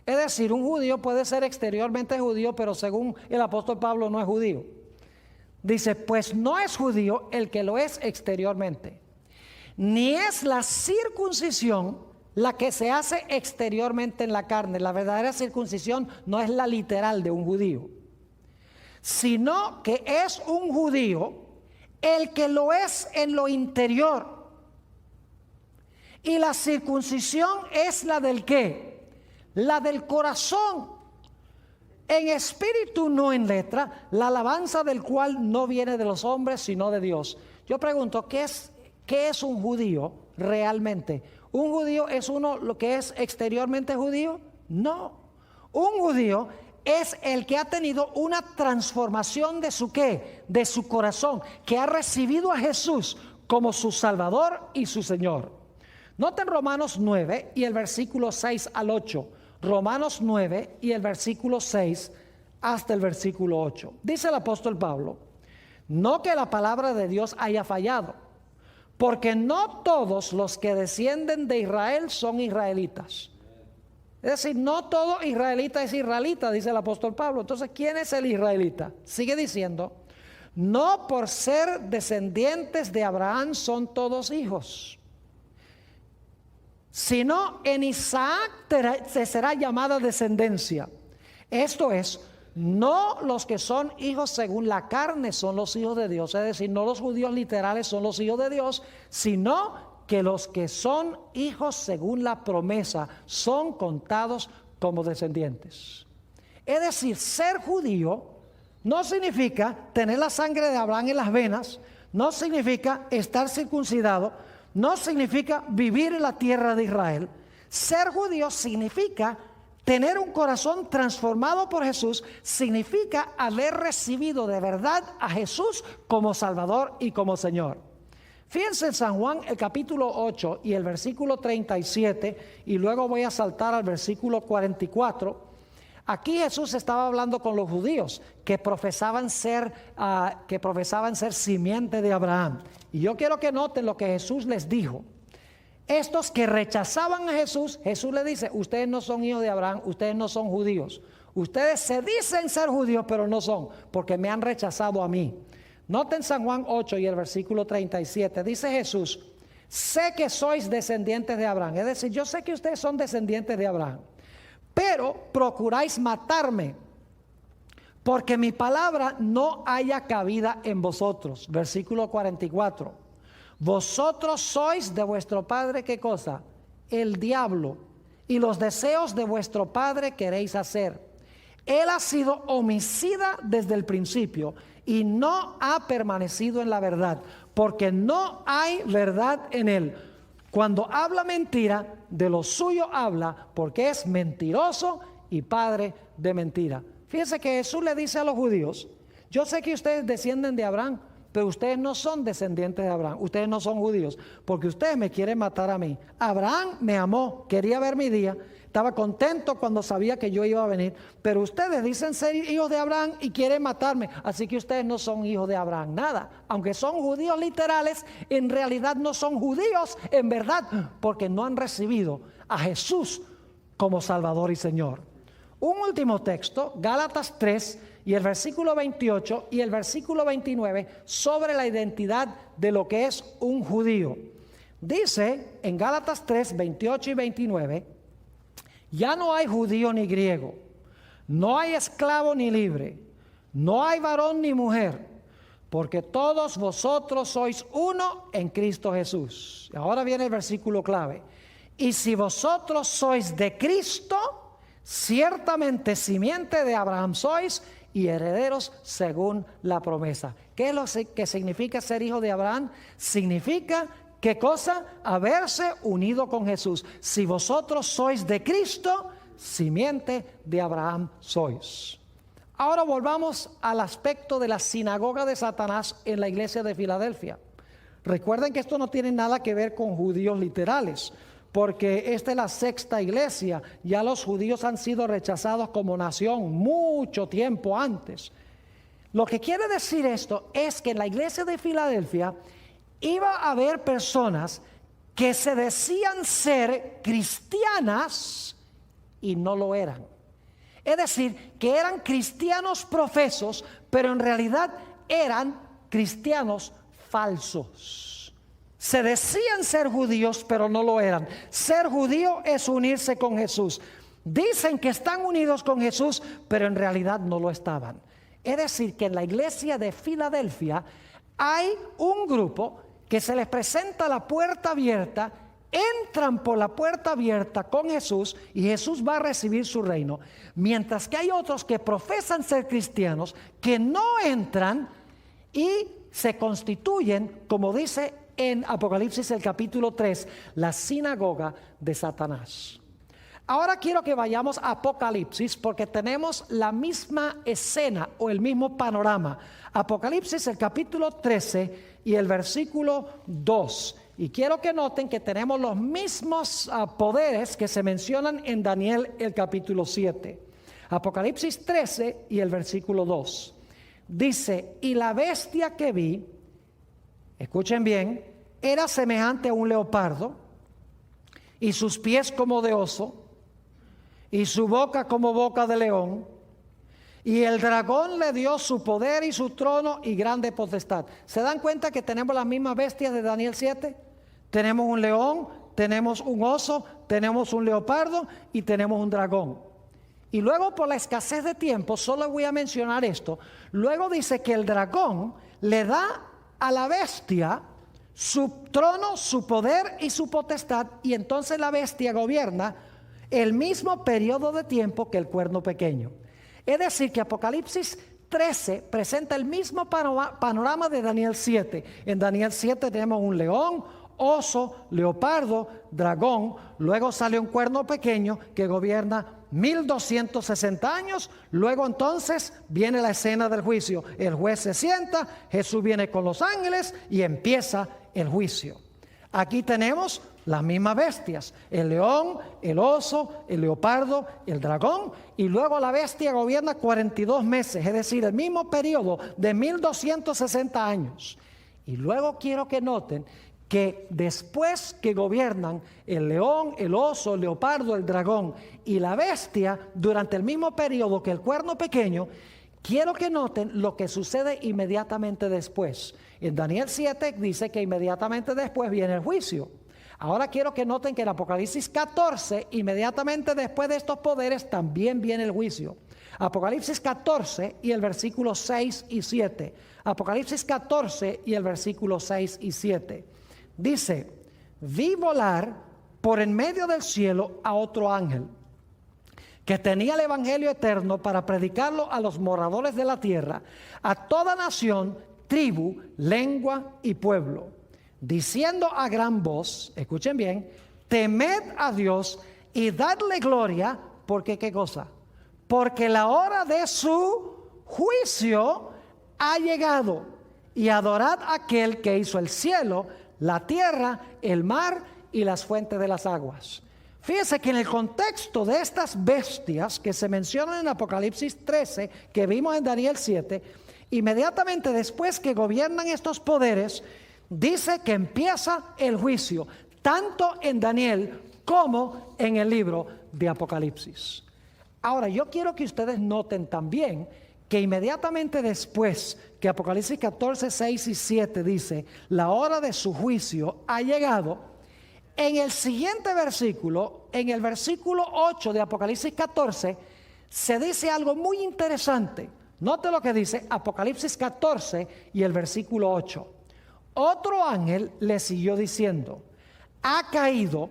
Es decir, un judío puede ser exteriormente judío, pero según el apóstol Pablo no es judío. Dice, pues no es judío el que lo es exteriormente, ni es la circuncisión la que se hace exteriormente en la carne. La verdadera circuncisión no es la literal de un judío, sino que es un judío el que lo es en lo interior, Y la circuncisión es la del ¿qué? La del corazón, en espíritu, no en letra, la alabanza del cual no viene de los hombres, sino de Dios. Yo pregunto, ¿qué es un judío realmente? ¿Un judío es uno lo que es exteriormente judío? No. Un judío es el que ha tenido una transformación de su ¿qué? De su corazón, que ha recibido a Jesús como su Salvador y su Señor. Noten Romanos 9 y el versículo 6 al 8. Romanos 9 y el versículo 6 hasta el versículo 8. Dice el apóstol Pablo: no que la palabra de Dios haya fallado, porque no todos los que descienden de Israel son israelitas. Es decir, no todo israelita es israelita, dice el apóstol Pablo. Entonces, ¿quién es el israelita? Sigue diciendo: no por ser descendientes de Abraham son todos hijos, sino en Isaac se será llamada descendencia. Esto es, no los que son hijos según la carne son los hijos de Dios, es decir, no los judíos literales son los hijos de Dios, sino que los que son hijos según la promesa son contados como descendientes. Es decir, ser judío no significa tener la sangre de Abraham en las venas, no significa estar circuncidado, no significa vivir en la tierra de Israel. Ser judío significa tener un corazón transformado por Jesús, significa haber recibido de verdad a Jesús como Salvador y como Señor. Fíjense en San Juan el capítulo 8 y el versículo 37, y luego voy a saltar al versículo 44. Aquí Jesús estaba hablando con los judíos que profesaban ser simiente de Abraham. Y yo quiero que noten lo que Jesús les dijo. Estos que rechazaban a Jesús, Jesús les dice: ustedes no son hijos de Abraham, ustedes no son judíos. Ustedes se dicen ser judíos, pero no son, porque me han rechazado a mí. Noten San Juan 8 y el versículo 37. Dice Jesús: sé que sois descendientes de Abraham. Es decir, yo sé que ustedes son descendientes de Abraham, pero procuráis matarme, porque mi palabra no haya cabida en vosotros. Versículo 44. Vosotros sois de vuestro padre, ¿qué cosa? El diablo, y los deseos de vuestro padre queréis hacer. Él ha sido homicida desde el principio y no ha permanecido en la verdad, porque no hay verdad en él. Cuando habla mentira, de lo suyo habla, porque es mentiroso y padre de mentira. Fíjense que Jesús le dice a los judíos: yo sé que ustedes descienden de Abraham, pero ustedes no son descendientes de Abraham, ustedes no son judíos, porque ustedes me quieren matar a mí. Abraham me amó, quería ver mi día, estaba contento cuando sabía que yo iba a venir, pero ustedes dicen ser hijos de Abraham y quieren matarme, así que ustedes no son hijos de Abraham, nada. Aunque son judíos literales, en realidad no son judíos en verdad, porque no han recibido a Jesús como Salvador y Señor. Un último texto, Gálatas 3 y el versículo 28 y el versículo 29, sobre la identidad de lo que es un judío. Dice en Gálatas 3, 28 y 29: ya no hay judío ni griego, no hay esclavo ni libre, no hay varón ni mujer, porque todos vosotros sois uno en Cristo Jesús. Ahora viene el versículo clave: y si vosotros sois de Cristo, ciertamente simiente de Abraham sois y herederos según la promesa. ¿Qué es lo que significa ser hijo de Abraham? Significa, ¿qué cosa? Haberse unido con Jesús. Si vosotros sois de Cristo, simiente de Abraham sois. Ahora volvamos al aspecto de la sinagoga de Satanás en la iglesia de Filadelfia. Recuerden que esto no tiene nada que ver con judíos literales, porque esta es la sexta iglesia. Ya los judíos han sido rechazados como nación mucho tiempo antes. Lo que quiere decir esto es que en la iglesia de Filadelfia iba a haber personas que se decían ser cristianas y no lo eran. Es decir, que eran cristianos profesos, pero en realidad eran cristianos falsos. Se decían ser judíos, pero no lo eran. Ser judío es unirse con Jesús. Dicen que están unidos con Jesús, pero en realidad no lo estaban. Es decir, que en la iglesia de Filadelfia hay un grupo que se les presenta la puerta abierta entran por la puerta abierta con Jesús y Jesús va a recibir su reino. Mientras que hay otros que profesan ser cristianos, que no entran y se constituyen, como dice en Apocalipsis el capítulo 3, la sinagoga de Satanás. Ahora quiero que vayamos a Apocalipsis porque tenemos la misma escena o el mismo panorama. Apocalipsis el capítulo 13 y el versículo 2. Y quiero que noten que tenemos los mismos poderes que se mencionan en Daniel el capítulo 7. Apocalipsis 13 y el versículo 2. Dice, y la bestia que vi, escuchen bien, era semejante a un leopardo, y sus pies como de oso, y su boca como boca de león, y el dragón le dio su poder y su trono y grande potestad. ¿Se dan cuenta que tenemos las mismas bestias de Daniel 7? Tenemos un león, tenemos un oso, tenemos un leopardo y tenemos un dragón. Y luego, por la escasez de tiempo, solo voy a mencionar esto. Luego dice que el dragón le da a la bestia su trono, su poder y su potestad, y entonces la bestia gobierna el mismo periodo de tiempo que el cuerno pequeño. Es decir, que Apocalipsis 13 presenta el mismo panorama de Daniel 7. En Daniel 7 tenemos un león, oso, leopardo, dragón. Luego sale un cuerno pequeño que gobierna 1260 años. Luego entonces viene la escena del juicio. El juez se sienta, Jesús viene con los ángeles y empieza el juicio. Aquí tenemos las mismas bestias, el león, el oso, el leopardo, el dragón, y luego la bestia gobierna 42 meses, es decir, el mismo periodo de 1260 años. Y luego quiero que noten que después que gobiernan el león, el oso, el leopardo, el dragón y la bestia durante el mismo periodo que el cuerno pequeño, quiero que noten lo que sucede inmediatamente después. En Daniel 7 dice que inmediatamente después viene el juicio. Ahora quiero que noten que en Apocalipsis 14, inmediatamente después de estos poderes, también viene el juicio. Apocalipsis 14 y el versículo 6 y 7. Apocalipsis 14 y el versículo 6 y 7. Dice, vi volar por en medio del cielo a otro ángel, que tenía el evangelio eterno para predicarlo a los moradores de la tierra, a toda nación, tribu, lengua y pueblo, diciendo a gran voz, escuchen bien, temed a Dios y dadle gloria, porque ¿qué cosa? Porque la hora de su juicio ha llegado, y adorad a aquel que hizo el cielo, la tierra, el mar y las fuentes de las aguas. Fíjense que en el contexto de estas bestias que se mencionan en Apocalipsis 13, que vimos en Daniel 7, inmediatamente después que gobiernan estos poderes, dice que empieza el juicio, tanto en Daniel como en el libro de Apocalipsis. Ahora, yo quiero que ustedes noten también que inmediatamente después que Apocalipsis 14, 6 y 7 dice, la hora de su juicio ha llegado, en el siguiente versículo, en el versículo 8 de Apocalipsis 14, se dice algo muy interesante. Note lo que dice Apocalipsis 14 y el versículo 8. Otro ángel le siguió diciendo, ha caído,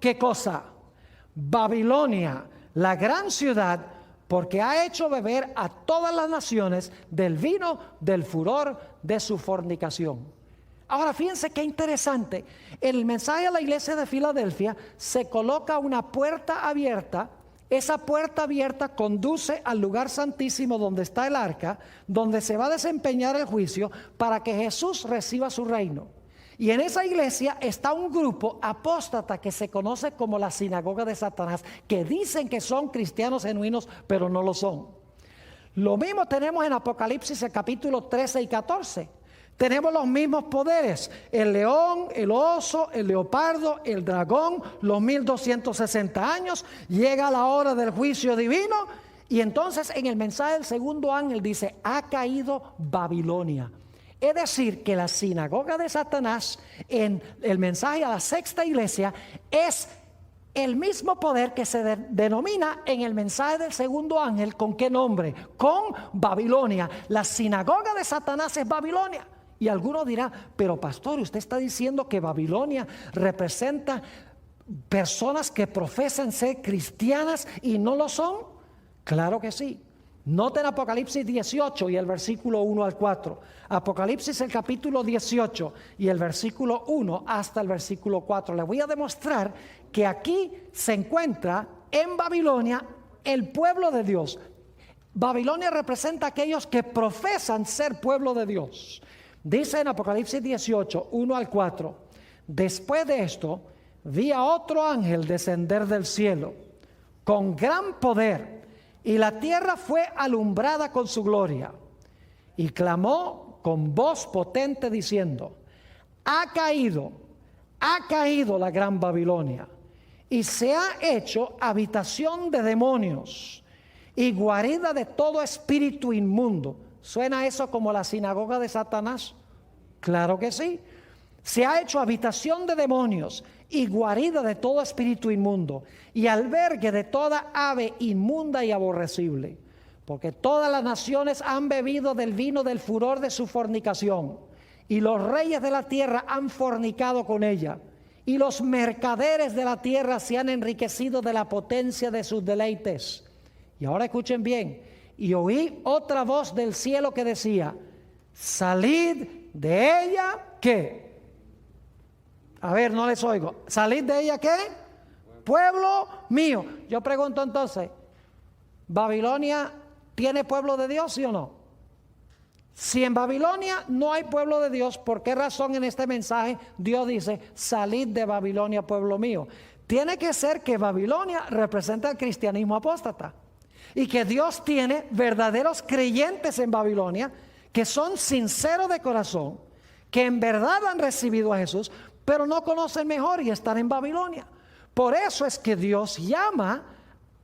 ¿qué cosa? Babilonia, la gran ciudad, porque ha hecho beber a todas las naciones del vino del furor de su fornicación. Ahora fíjense qué interesante. En el mensaje a la iglesia de Filadelfia se coloca una puerta abierta. Esa puerta abierta conduce al lugar santísimo donde está el arca, donde se va a desempeñar el juicio para que Jesús reciba su reino. Y en esa iglesia está un grupo apóstata que se conoce como la sinagoga de Satanás, que dicen que son cristianos genuinos, pero no lo son. Lo mismo tenemos en Apocalipsis el capítulo 13 y 14. Tenemos los mismos poderes, el león, el oso, el leopardo, el dragón, los 1260 años, llega la hora del juicio divino y entonces en el mensaje del segundo ángel dice, ha caído Babilonia. Es decir, que la sinagoga de Satanás en el mensaje a la sexta iglesia es el mismo poder que se denomina en el mensaje del segundo ángel, ¿con qué nombre? Con Babilonia. La sinagoga de Satanás es Babilonia. Y alguno dirá, pero pastor, usted está diciendo que Babilonia representa personas que profesan ser cristianas y no lo son. Claro que sí. Noten Apocalipsis 18 y el versículo 1 al 4. Apocalipsis el capítulo 18 y el versículo 1 hasta el versículo 4. Les voy a demostrar que aquí se encuentra en Babilonia el pueblo de Dios. Babilonia representa a aquellos que profesan ser pueblo de Dios. Dice en Apocalipsis 18, 1 al 4. Después de esto, vi a otro ángel descender del cielo con gran poder, y la tierra fue alumbrada con su gloria. Y clamó con voz potente diciendo: ha caído la gran Babilonia, y se ha hecho habitación de demonios y guarida de todo espíritu inmundo. ¿Suena eso como la sinagoga de Satanás? Claro que sí. Se ha hecho habitación de demonios y guarida de todo espíritu inmundo y albergue de toda ave inmunda y aborrecible, porque todas las naciones han bebido del vino del furor de su fornicación, y los reyes de la tierra han fornicado con ella, y los mercaderes de la tierra se han enriquecido de la potencia de sus deleites. Y ahora escuchen bien: y oí otra voz del cielo que decía: salid de ella, ¿qué? A ver, no les oigo. ¿Salid de ella qué? Pueblo mío. Yo pregunto entonces, ¿Babilonia tiene pueblo de Dios, sí o no? Si en Babilonia no hay pueblo de Dios, ¿por qué razón en este mensaje Dios dice: salid de Babilonia, pueblo mío? Tiene que ser que Babilonia representa el cristianismo apóstata, y que Dios tiene verdaderos creyentes en Babilonia que son sinceros de corazón, que en verdad han recibido a Jesús, pero no conocen mejor y están en Babilonia. Por eso es que Dios llama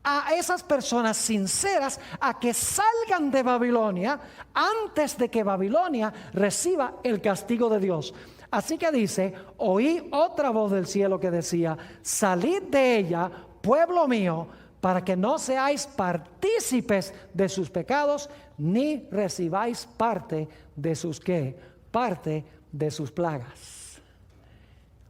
a esas personas sinceras a que salgan de Babilonia antes de que Babilonia reciba el castigo de Dios. Así que dice: oí otra voz del cielo que decía: salid de ella, pueblo mío, para que no seáis partícipes de sus pecados, ni recibáis parte de sus ¿qué? Parte de sus plagas.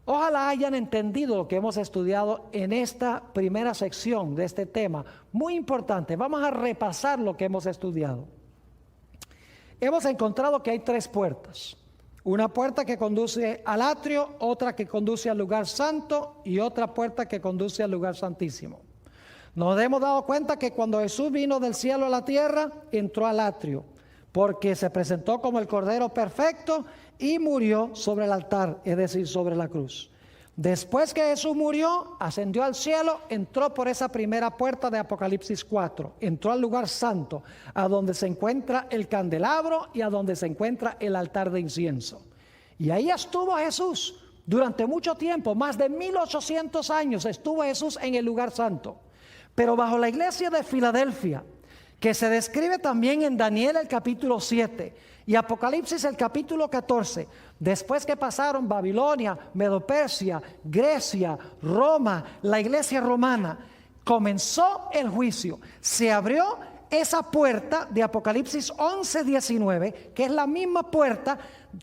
Ojalá hayan entendido lo que hemos estudiado en esta primera sección de este tema, muy importante. Vamos a repasar lo que hemos estudiado. Hemos encontrado que hay 3 puertas. Una puerta que conduce al atrio, otra que conduce al lugar santo y otra puerta que conduce al lugar santísimo. Nos hemos dado cuenta que cuando Jesús vino del cielo a la tierra, entró al atrio, porque se presentó como el Cordero perfecto y murió sobre el altar, es decir, sobre la cruz. Después que Jesús murió, ascendió al cielo, entró por esa primera puerta de Apocalipsis 4, entró al lugar santo, a donde se encuentra el candelabro y a donde se encuentra el altar de incienso. Y ahí estuvo Jesús durante mucho tiempo, más de 1800 años estuvo Jesús en el lugar santo. Pero bajo la iglesia de Filadelfia, que se describe también en Daniel el capítulo 7 y Apocalipsis el capítulo 14, después que pasaron Babilonia, Medo-Persia, Grecia, Roma, la iglesia romana, comenzó el juicio. Se abrió esa puerta de Apocalipsis 11:19, que es la misma puerta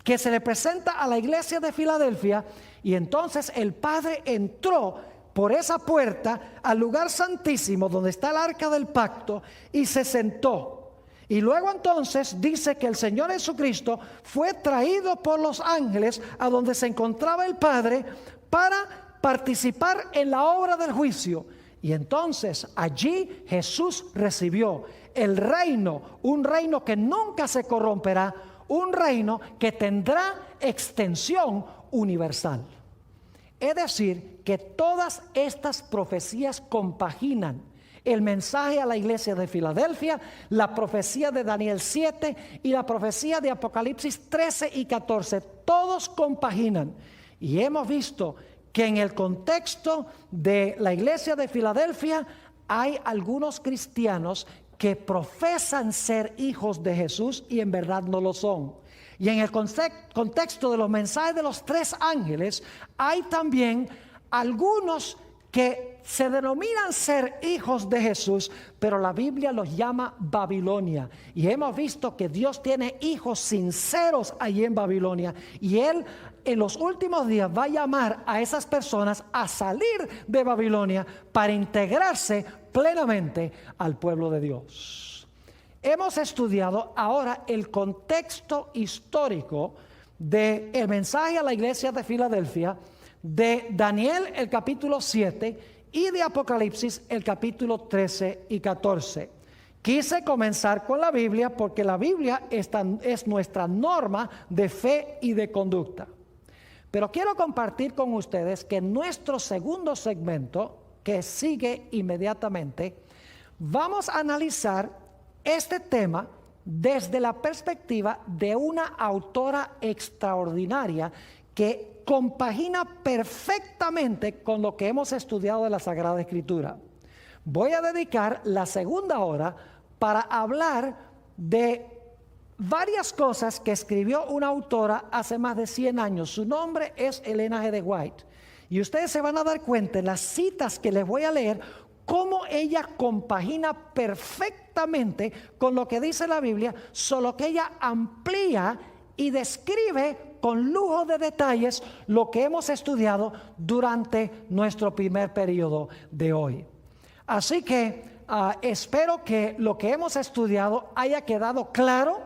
que se le presenta a la iglesia de Filadelfia, y entonces el Padre entró por esa puerta al lugar santísimo donde está el arca del pacto y se sentó. Y luego entonces dice que el Señor Jesucristo fue traído por los ángeles a donde se encontraba el Padre para participar en la obra del juicio. Y entonces allí Jesús recibió el reino, un reino que nunca se corromperá, un reino que tendrá extensión universal. Es decir, que todas estas profecías compaginan el mensaje a la iglesia de Filadelfia, la profecía de Daniel 7 y la profecía de Apocalipsis 13 y 14. Todos compaginan. Y hemos visto que en el contexto de la iglesia de Filadelfia hay algunos cristianos que profesan ser hijos de Jesús y en verdad no lo son. Y en el contexto de los mensajes de los 3 ángeles hay también algunos que se denominan ser hijos de Jesús, pero la Biblia los llama Babilonia. Y hemos visto que Dios tiene hijos sinceros allí en Babilonia. Y Él en los últimos días va a llamar a esas personas a salir de Babilonia para integrarse plenamente al pueblo de Dios. Hemos estudiado ahora el contexto histórico del mensaje a la iglesia de Filadelfia, de Daniel el capítulo 7 y de Apocalipsis el capítulo 13 y 14. Quise comenzar con la Biblia porque la Biblia es nuestra norma de fe y de conducta. Pero quiero compartir con ustedes que en nuestro segundo segmento, que sigue inmediatamente, vamos a analizar este tema desde la perspectiva de una autora extraordinaria que compagina perfectamente con lo que hemos estudiado de la Sagrada Escritura. Voy a dedicar la segunda hora para hablar de varias cosas que escribió una autora hace más de 100 años. Su nombre es Elena G. de White. Y ustedes se van a dar cuenta en las citas que les voy a leer cómo ella compagina perfectamente con lo que dice la Biblia, solo que ella amplía y describe con lujo de detalles lo que hemos estudiado durante nuestro primer periodo de hoy. Así que espero que lo que hemos estudiado haya quedado claro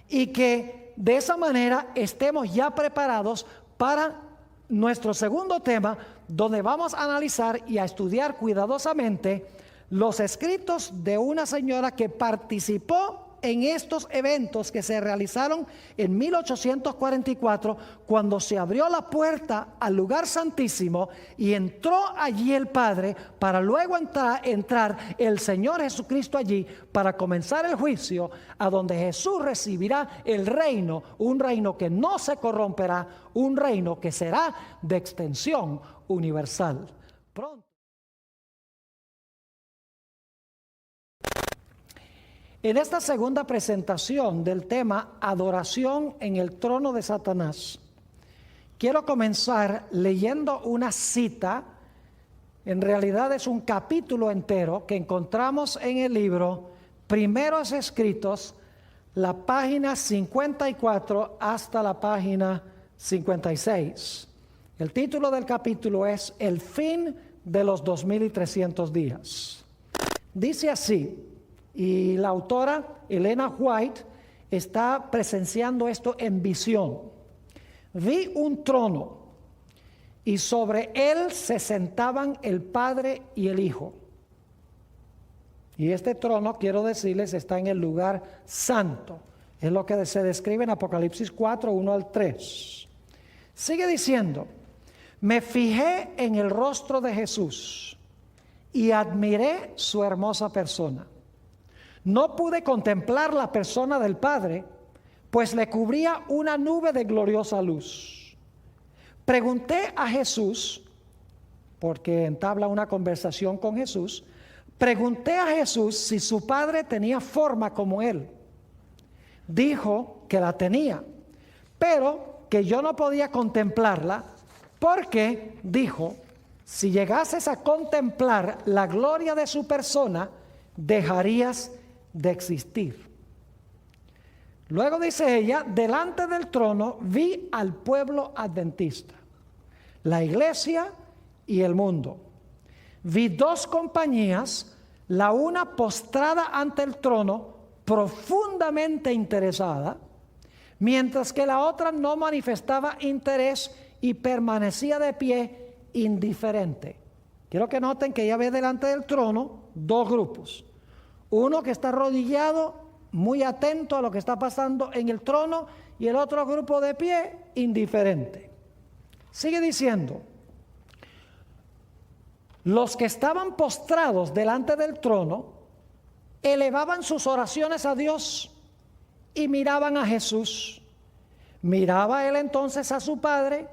y que de esa manera estemos ya preparados para nuestro segundo tema, donde vamos a analizar y a estudiar cuidadosamente los escritos de una señora que participó en estos eventos que se realizaron en 1844, cuando se abrió la puerta al lugar santísimo y entró allí el Padre, para luego entrar el Señor Jesucristo allí para comenzar el juicio, a donde Jesús recibirá el reino, un reino que no se corromperá, un reino que será de extensión universal. Pronto. En esta segunda presentación del tema adoración en el trono de Satanás, quiero comenzar leyendo una cita. En realidad es un capítulo entero que encontramos en el libro Primeros Escritos, la página 54 hasta la página 56. El título del capítulo es El fin de los 2300 días. Dice así. Y la autora Elena White está presenciando esto en visión. Vi un trono y sobre él se sentaban el Padre y el Hijo. Y este trono, quiero decirles, está en el lugar santo. Es lo que se describe en Apocalipsis 4, 1 al 3. Sigue diciendo, me fijé en el rostro de Jesús y admiré su hermosa persona. No pude contemplar la persona del Padre, pues le cubría una nube de gloriosa luz. Pregunté a Jesús, porque entabla una conversación con Jesús, pregunté a Jesús si su Padre tenía forma como Él. Dijo que la tenía, pero que yo no podía contemplarla, porque, dijo, si llegases a contemplar la gloria de su persona, dejarías de existir. Luego dice ella, delante del trono vi al pueblo adventista, la iglesia y el mundo. Vi dos compañías, la una postrada ante el trono, profundamente interesada, mientras que la otra no manifestaba interés y permanecía de pie indiferente. Quiero que noten que ella ve delante del trono dos grupos. Uno que está arrodillado, muy atento a lo que está pasando en el trono, y el otro grupo de pie, indiferente. Sigue diciendo, los que estaban postrados delante del trono elevaban sus oraciones a Dios y miraban a Jesús. Miraba él entonces a su Padre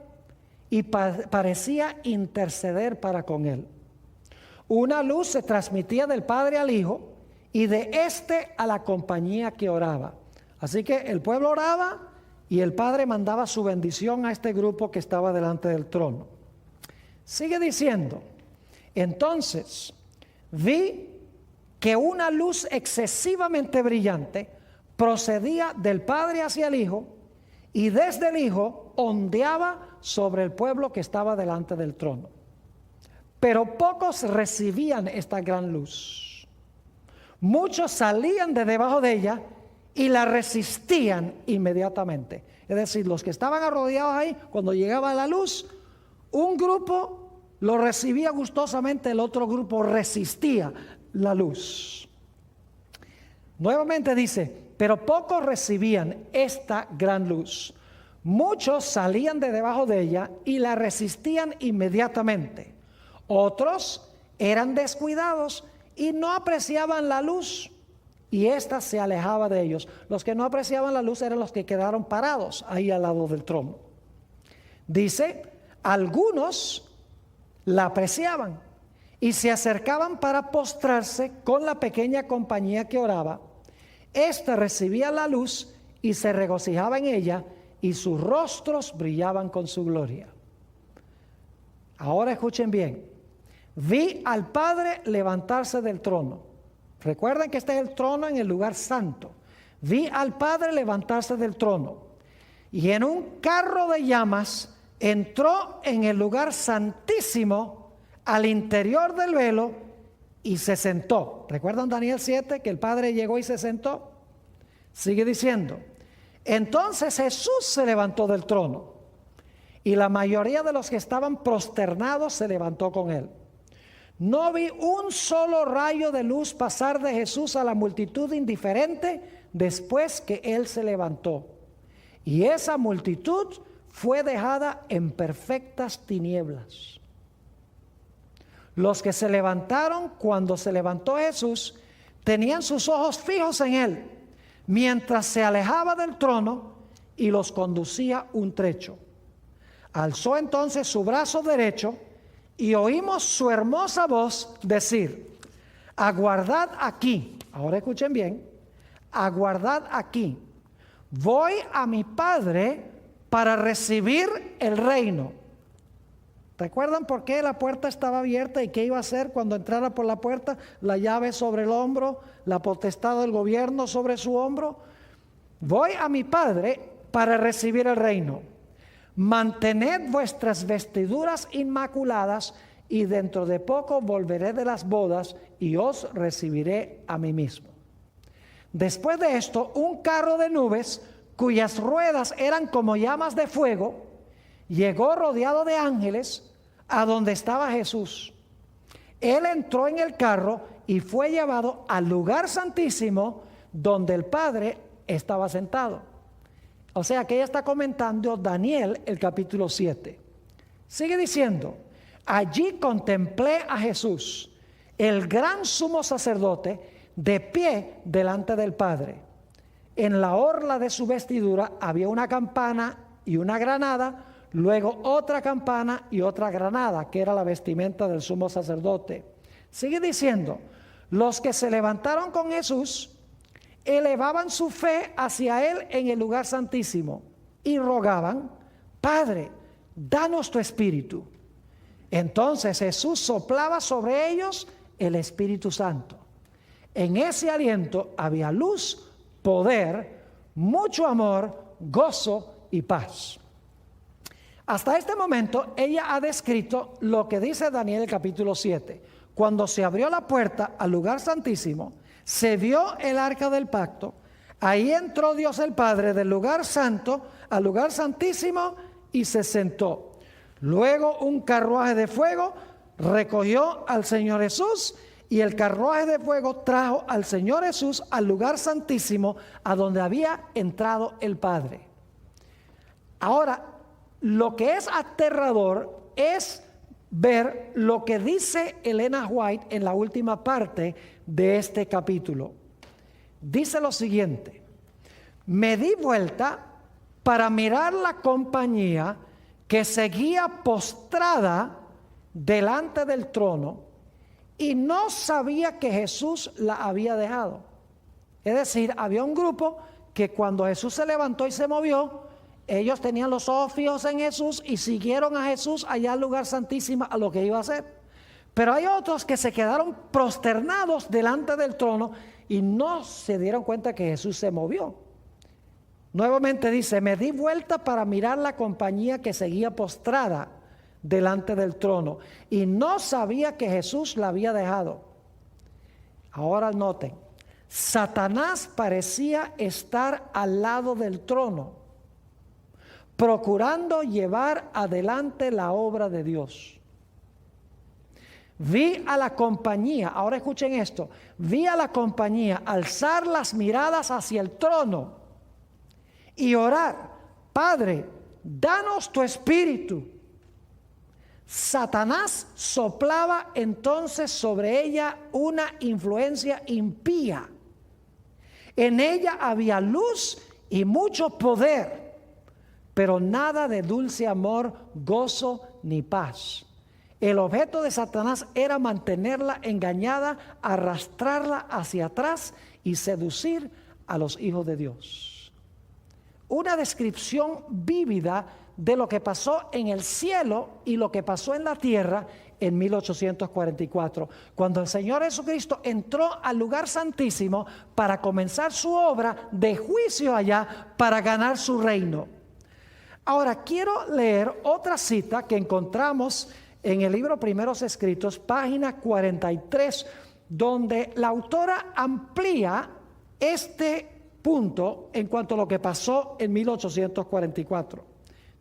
y parecía interceder para con él. Una luz se transmitía del Padre al Hijo y de éste a la compañía que oraba. Así que el pueblo oraba y el Padre mandaba su bendición a este grupo que estaba delante del trono. Sigue diciendo, Entonces vi que una luz excesivamente brillante procedía del Padre hacia el Hijo, y desde el Hijo ondeaba sobre el pueblo que estaba delante del trono. Pero pocos recibían esta gran luz. Muchos salían de debajo de ella y la resistían inmediatamente. Es decir, los que estaban arrodillados ahí, cuando llegaba la luz, un grupo lo recibía gustosamente, el otro grupo resistía la luz. Nuevamente dice, pero pocos recibían esta gran luz. Muchos salían de debajo de ella y la resistían inmediatamente. Otros eran descuidados y no apreciaban la luz, y ésta se alejaba de ellos. Los que no apreciaban la luz eran los que quedaron parados ahí al lado del trono. Dice, algunos la apreciaban y se acercaban para postrarse con la pequeña compañía que oraba. Esta recibía la luz y se regocijaba en ella, y sus rostros brillaban con su gloria. Ahora escuchen bien. Vi al Padre levantarse del trono. Recuerden que este es el trono en el lugar santo. Vi al Padre levantarse del trono, y en un carro de llamas entró en el lugar santísimo al interior del velo y se sentó. ¿Recuerdan Daniel 7 que el Padre llegó y se sentó? Sigue diciendo, entonces Jesús se levantó del trono, y la mayoría de los que estaban prosternados se levantó con él. No vi un solo rayo de luz pasar de Jesús a la multitud indiferente después que él se levantó. Y esa multitud fue dejada en perfectas tinieblas. Los que se levantaron cuando se levantó Jesús tenían sus ojos fijos en él, mientras se alejaba del trono y los conducía un trecho. Alzó entonces su brazo derecho y oímos su hermosa voz decir, aguardad aquí. Ahora escuchen bien, aguardad aquí. Voy a mi Padre para recibir el reino. ¿Recuerdan por qué la puerta estaba abierta y qué iba a hacer cuando entrara por la puerta? La llave sobre el hombro, la potestad del gobierno sobre su hombro. Voy a mi Padre para recibir el reino. Mantened vuestras vestiduras inmaculadas, y dentro de poco volveré de las bodas y os recibiré a mí mismo. Después de esto, un carro de nubes, cuyas ruedas eran como llamas de fuego, llegó rodeado de ángeles a donde estaba Jesús. Él entró en el carro y fue llevado al lugar santísimo donde el Padre estaba sentado. O sea que ella está comentando Daniel el capítulo 7. Sigue diciendo, allí contemplé a Jesús, el gran sumo sacerdote, de pie delante del Padre. En la orla de su vestidura había una campana y una granada, luego otra campana y otra granada, que era la vestimenta del sumo sacerdote. Sigue diciendo, los que se levantaron con Jesús elevaban su fe hacia él en el lugar santísimo y rogaban, Padre, danos tu espíritu. Entonces Jesús soplaba sobre ellos el Espíritu Santo. En ese aliento había luz, poder, mucho amor, gozo y paz. Hasta este momento ella ha descrito lo que dice Daniel capítulo 7. Cuando se abrió la puerta al lugar santísimo, se vio el arca del pacto, ahí entró Dios el Padre del lugar santo al lugar santísimo y se sentó. Luego un carruaje de fuego recogió al Señor Jesús, y el carruaje de fuego trajo al Señor Jesús al lugar santísimo a donde había entrado el Padre. Ahora, lo que es aterrador es ver lo que dice Elena White en la última parte de este capítulo. Dice lo siguiente: me di vuelta para mirar la compañía que seguía postrada delante del trono y no sabía que Jesús la había dejado. Es decir, había un grupo que cuando Jesús se levantó y se movió, ellos tenían los ojos fijos en Jesús y siguieron a Jesús allá al lugar santísimo a lo que iba a hacer. Pero hay otros que se quedaron prosternados delante del trono y no se dieron cuenta que Jesús se movió. Nuevamente dice, me di vuelta para mirar la compañía que seguía postrada delante del trono y no sabía que Jesús la había dejado. Ahora noten, Satanás parecía estar al lado del trono, procurando llevar adelante la obra de Dios. Vi a la compañía, ahora escuchen esto, vi a la compañía alzar las miradas hacia el trono y orar, Padre, danos tu espíritu. Satanás soplaba entonces sobre ella una influencia impía. En ella había luz y mucho poder, pero nada de dulce amor, gozo ni paz. El objeto de Satanás era mantenerla engañada, arrastrarla hacia atrás y seducir a los hijos de Dios. Una descripción vívida de lo que pasó en el cielo y lo que pasó en la tierra en 1844, cuando el Señor Jesucristo entró al lugar santísimo para comenzar su obra de juicio allá para ganar su reino. Ahora quiero leer otra cita que encontramos en el libro Primeros Escritos, página 43, donde la autora amplía este punto en cuanto a lo que pasó en 1844.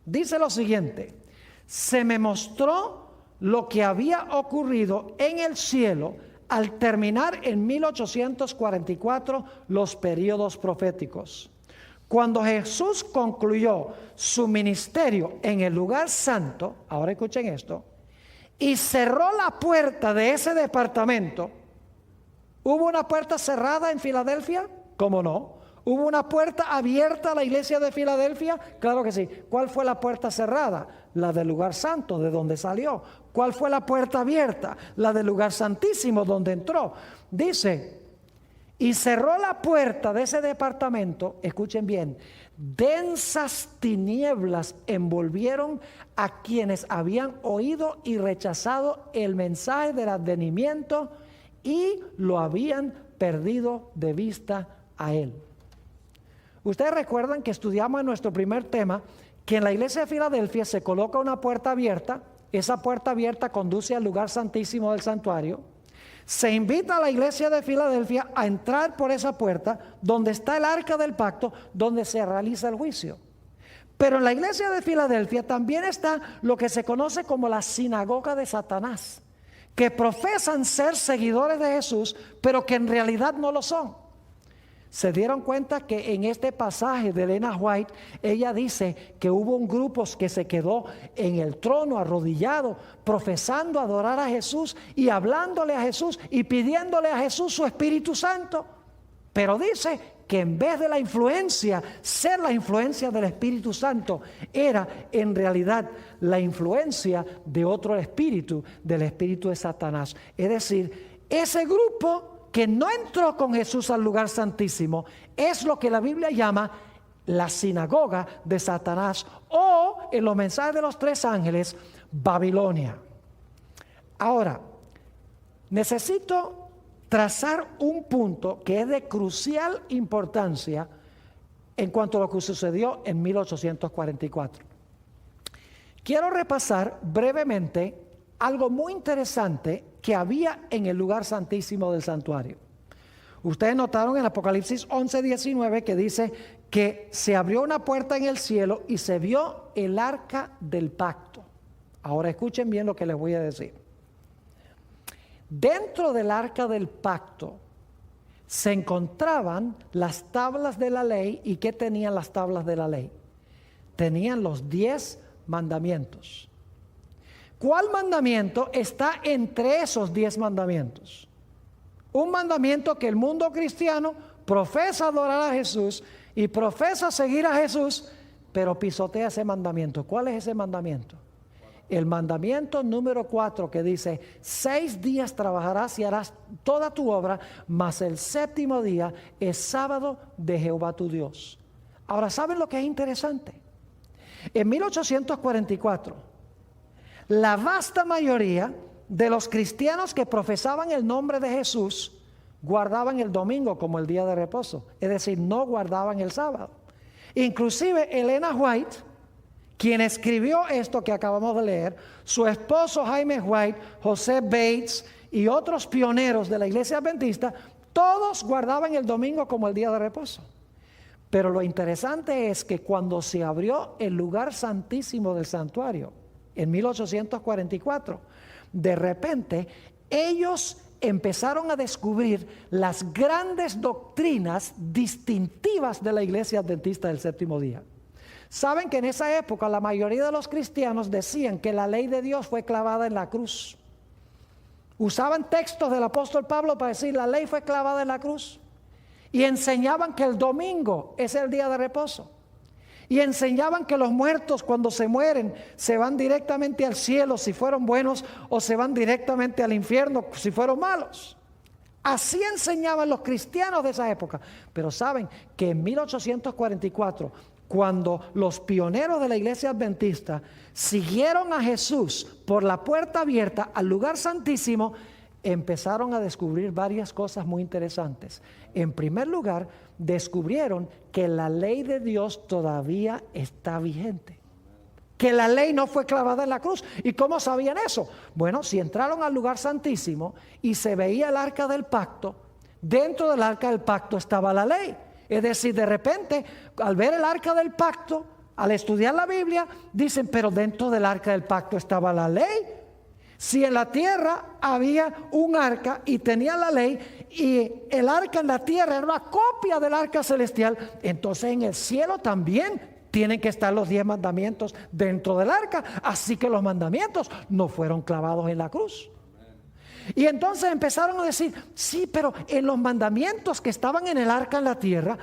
Dice lo siguiente: se me mostró lo que había ocurrido en el cielo al terminar en 1844 los periodos proféticos. Cuando Jesús concluyó su ministerio en el lugar santo, ahora escuchen esto, y cerró la puerta de ese departamento. ¿Hubo una puerta cerrada en Filadelfia? ¿Cómo no? ¿Hubo una puerta abierta a la iglesia de Filadelfia? Claro que sí. ¿Cuál fue la puerta cerrada? La del lugar santo, de donde salió. ¿Cuál fue la puerta abierta? La del lugar santísimo, donde entró. Dice, y cerró la puerta de ese departamento, escuchen bien, densas tinieblas envolvieron a quienes habían oído y rechazado el mensaje del advenimiento y lo habían perdido de vista a él. Ustedes recuerdan que estudiamos en nuestro primer tema que en la iglesia de Filadelfia se coloca una puerta abierta. Esa puerta abierta conduce al lugar santísimo del santuario. Se invita a la iglesia de Filadelfia a entrar por esa puerta donde está el arca del pacto, donde se realiza el juicio. Pero en la iglesia de Filadelfia también está lo que se conoce como la sinagoga de Satanás, que profesan ser seguidores de Jesús, pero que en realidad no lo son. Se dieron cuenta que en este pasaje de Elena White, ella dice que hubo un grupo que se quedó en el trono arrodillado, profesando adorar a Jesús y hablándole a Jesús y pidiéndole a Jesús su Espíritu Santo. Pero dice que en vez de la influencia, ser la influencia del Espíritu Santo, era en realidad la influencia de otro espíritu, del espíritu de Satanás. Es decir, ese grupo que no entró con Jesús al lugar santísimo es lo que la Biblia llama la sinagoga de Satanás, o en los mensajes de los tres ángeles, Babilonia. Ahora, necesito trazar un punto que es de crucial importancia en cuanto a lo que sucedió en 1844. Quiero repasar brevemente algo muy interesante que había en el lugar santísimo del santuario. Ustedes notaron en Apocalipsis 11:19 que dice que se abrió una puerta en el cielo y se vio el arca del pacto. Ahora escuchen bien lo que les voy a decir. Dentro del arca del pacto se encontraban las tablas de la ley. ¿Y qué tenían las tablas de la ley? Tenían los 10 mandamientos. ¿Cuál mandamiento está entre esos 10 mandamientos? Un mandamiento que el mundo cristiano profesa adorar a Jesús y profesa seguir a Jesús, pero pisotea ese mandamiento. ¿Cuál es ese mandamiento? El mandamiento número 4, que dice: 6 días trabajarás y harás toda tu obra, mas el séptimo día es sábado de Jehová tu Dios. Ahora, ¿saben lo que es interesante? En 1844, la vasta mayoría de los cristianos que profesaban el nombre de Jesús guardaban el domingo como el día de reposo, es decir, no guardaban el sábado. Inclusive Elena White, quien escribió esto que acabamos de leer, su esposo Jaime White, José Bates y otros pioneros de la iglesia adventista, todos guardaban el domingo como el día de reposo. Pero lo interesante es que cuando se abrió el lugar santísimo del santuario en 1844, de repente ellos empezaron a descubrir las grandes doctrinas distintivas de la iglesia adventista del séptimo día. Saben que en esa época la mayoría de los cristianos decían que la ley de Dios fue clavada en la cruz. Usaban textos del apóstol Pablo para decir la ley fue clavada en la cruz. Y enseñaban que el domingo es el día de reposo. Y enseñaban que los muertos cuando se mueren se van directamente al cielo si fueron buenos, o se van directamente al infierno si fueron malos. Así enseñaban los cristianos de esa época. Pero saben que en 1844, cuando los pioneros de la iglesia adventista siguieron a Jesús por la puerta abierta al lugar santísimo, empezaron a descubrir varias cosas muy interesantes. En primer lugar, descubrieron que la ley de Dios todavía está vigente, que la ley no fue clavada en la cruz. ¿Y cómo sabían eso? Bueno, si entraron al lugar santísimo y se veía el arca del pacto, dentro del arca del pacto estaba la ley. Es decir, de repente, al ver el arca del pacto, al estudiar la Biblia, dicen, pero dentro del arca del pacto estaba la ley. Si en la tierra había un arca y tenía la ley, y el arca en la tierra era una copia del arca celestial, entonces en el cielo también tienen que estar los 10 mandamientos dentro del arca. Así que los mandamientos no fueron clavados en la cruz. Y entonces empezaron a decir, sí, pero en los mandamientos que estaban en el arca en la tierra,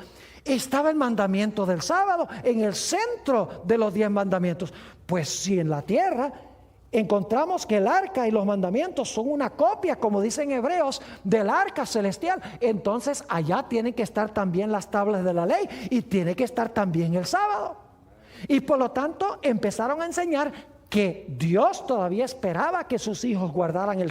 estaba el mandamiento del sábado en el centro de los 10 mandamientos. Pues si en la tierra encontramos que el arca y los mandamientos son una copia, como dicen Hebreos, del arca celestial, entonces allá tienen que estar también las tablas de la ley y tiene que estar también el sábado. Y por lo tanto empezaron a enseñar que Dios todavía esperaba que sus hijos guardaran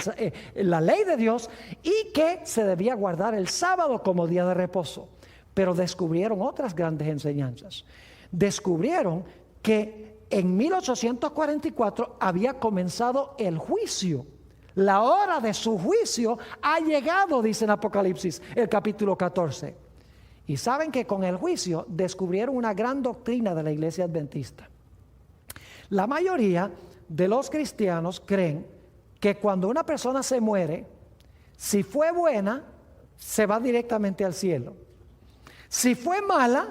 la ley de Dios, y que se debía guardar el sábado como día de reposo. Pero descubrieron otras grandes enseñanzas. Descubrieron que en 1844 había comenzado el juicio. La hora de su juicio ha llegado, dice en Apocalipsis, el capítulo 14. Y saben que con el juicio descubrieron una gran doctrina de la iglesia adventista. La mayoría de los cristianos creen que cuando una persona se muere, si fue buena, se va directamente al cielo. Si fue mala,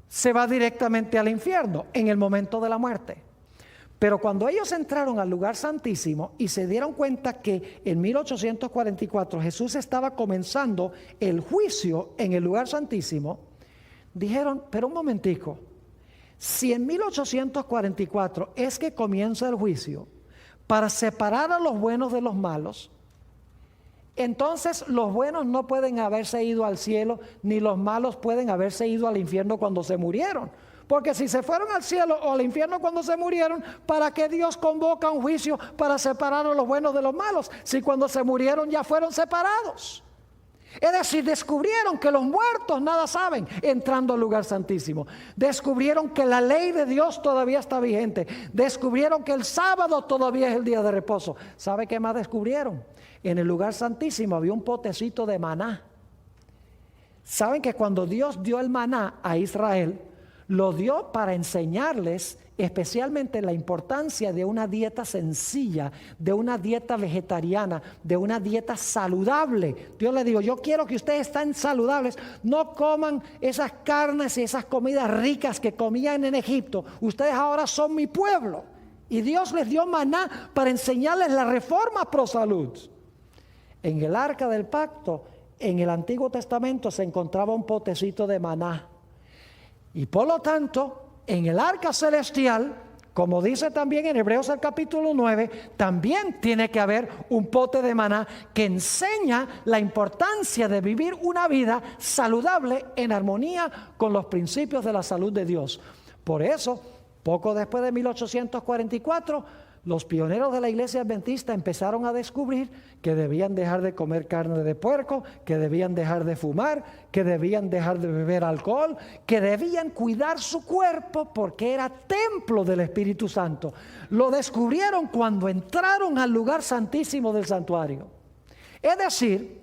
se va directamente al infierno en el momento de la muerte. Pero cuando ellos entraron al lugar santísimo y se dieron cuenta que en 1844 Jesús estaba comenzando el juicio en el lugar santísimo, dijeron, pero un momentico, si en 1844 es que comienza el juicio para separar a los buenos de los malos, entonces los buenos no pueden haberse ido al cielo, ni los malos pueden haberse ido al infierno cuando se murieron. Porque si se fueron al cielo o al infierno cuando se murieron, ¿para qué Dios convoca un juicio para separar a los buenos de los malos? Si cuando se murieron ya fueron separados. Es decir, descubrieron que los muertos nada saben entrando al lugar santísimo. Descubrieron que la ley de Dios todavía está vigente. Descubrieron que el sábado todavía es el día de reposo. ¿Sabe qué más descubrieron? En el lugar santísimo había un potecito de maná. ¿Saben que cuando Dios dio el maná a Israel, lo dio para enseñarles especialmente la importancia de una dieta sencilla, de una dieta vegetariana, de una dieta saludable? Dios le dijo, yo quiero que ustedes estén saludables, no coman esas carnes y esas comidas ricas que comían en Egipto. Ustedes ahora son mi pueblo. Y Dios les dio maná para enseñarles la reforma pro salud. En el arca del pacto, en el Antiguo Testamento, se encontraba un potecito de maná. Y por lo tanto, en el arca celestial, como dice también en Hebreos el capítulo 9, también tiene que haber un pote de maná que enseña la importancia de vivir una vida saludable en armonía con los principios de la salud de Dios. Por eso, poco después de 1844, Los pioneros de la iglesia adventista empezaron a descubrir que debían dejar de comer carne de puerco, que debían dejar de fumar, que debían dejar de beber alcohol, que debían cuidar su cuerpo porque era templo del Espíritu Santo. Lo descubrieron cuando entraron al lugar santísimo del santuario. Es decir,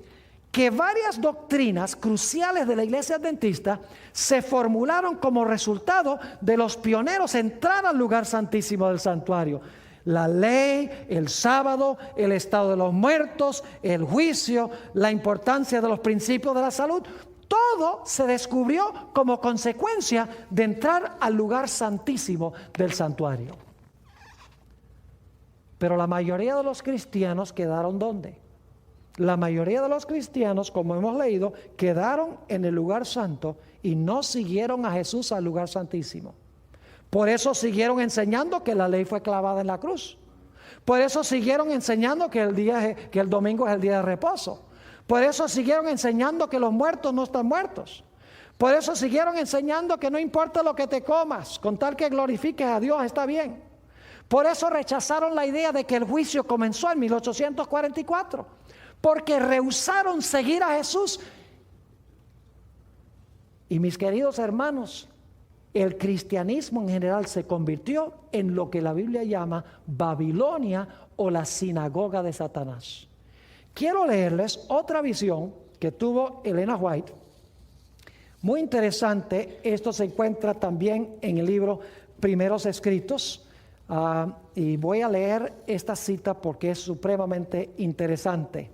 que varias doctrinas cruciales de la iglesia adventista se formularon como resultado de los pioneros entrar al lugar santísimo del santuario. La ley, el sábado, el estado de los muertos, el juicio, la importancia de los principios de la salud, todo se descubrió como consecuencia de entrar al lugar santísimo del santuario. Pero la mayoría de los cristianos quedaron ¿dónde? La mayoría de los cristianos, como hemos leído, quedaron en el lugar santo y no siguieron a Jesús al lugar santísimo. Por eso siguieron enseñando que la ley fue clavada en la cruz. Por eso siguieron enseñando que el domingo es el día de reposo. Por eso siguieron enseñando que los muertos no están muertos. Por eso siguieron enseñando que no importa lo que te comas, con tal que glorifiques a Dios está bien. Por eso rechazaron la idea de que el juicio comenzó en 1844, porque rehusaron seguir a Jesús. Y mis queridos hermanos, el cristianismo en general se convirtió en lo que la Biblia llama Babilonia o la sinagoga de Satanás. Quiero leerles otra visión que tuvo Elena White. Muy interesante, esto se encuentra también en el libro Primeros Escritos. Y voy a leer esta cita porque es supremamente interesante.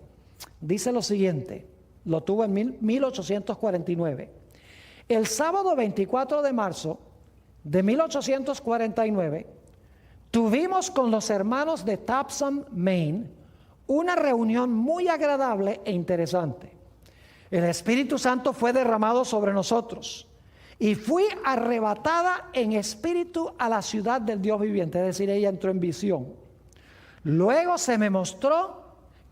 Dice lo siguiente, lo tuvo en 1849. El sábado 24 de marzo de 1849, tuvimos con los hermanos de Towson, Maine, una reunión muy agradable e interesante. El Espíritu Santo fue derramado sobre nosotros y fui arrebatada en espíritu a la ciudad del Dios viviente, es decir, ella entró en visión. Luego se me mostró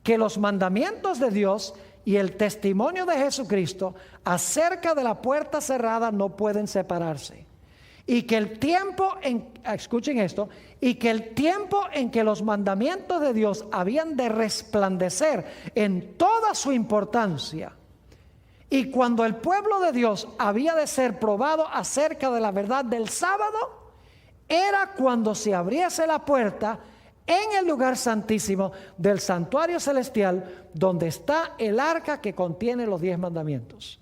que los mandamientos de Dios y el testimonio de Jesucristo acerca de la puerta cerrada no pueden separarse. Y que el tiempo escuchen esto, y que el tiempo en que los mandamientos de Dios habían de resplandecer en toda su importancia, y cuando el pueblo de Dios había de ser probado acerca de la verdad del sábado, era cuando se abriese la puerta en el lugar santísimo del santuario celestial, donde está el arca que contiene los 10 mandamientos.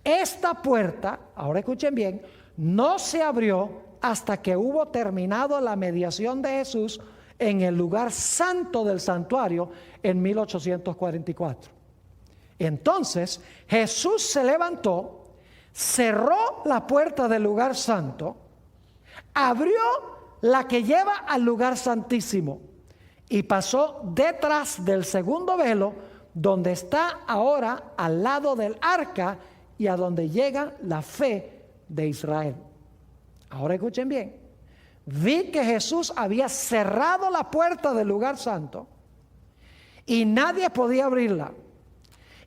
Esta puerta, ahora escuchen bien, no se abrió hasta que hubo terminado la mediación de Jesús en el lugar santo del santuario en 1844. Entonces Jesús se levantó, cerró la puerta del lugar santo, abrió la que lleva al lugar santísimo y pasó detrás del segundo velo, donde está ahora al lado del arca y a donde llega la fe de Israel. Ahora escuchen bien, vi que Jesús había cerrado la puerta del lugar santo y nadie podía abrirla,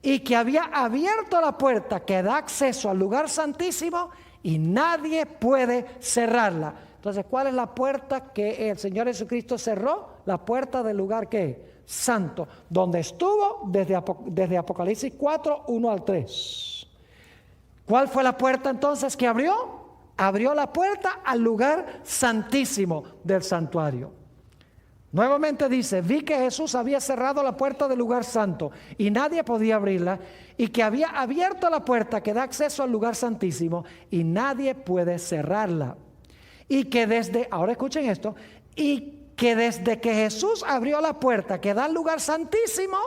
y que había abierto la puerta que da acceso al lugar santísimo y nadie puede cerrarla. Entonces, ¿cuál es la puerta que el Señor Jesucristo cerró? La puerta del lugar ¿qué? Santo, donde estuvo desde Apocalipsis 4, 1 al 3. ¿Cuál fue la puerta entonces que abrió? Abrió la puerta al lugar santísimo del santuario. Nuevamente dice, vi que Jesús había cerrado la puerta del lugar santo y nadie podía abrirla, y que había abierto la puerta que da acceso al lugar santísimo y nadie puede cerrarla. Y que ahora escuchen esto, y que desde que Jesús abrió la puerta que da al lugar santísimo,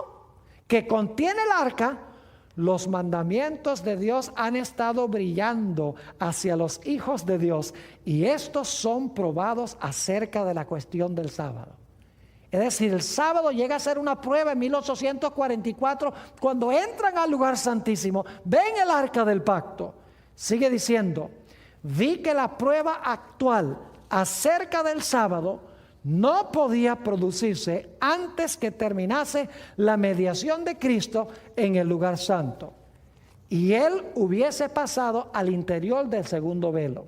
que contiene el arca, los mandamientos de Dios han estado brillando hacia los hijos de Dios, y estos son probados acerca de la cuestión del sábado. Es decir, el sábado llega a ser una prueba en 1844, cuando entran al lugar santísimo, ven el arca del pacto. Sigue diciendo, vi que la prueba actual acerca del sábado no podía producirse antes que terminase la mediación de Cristo en el lugar santo, y Él hubiese pasado al interior del segundo velo.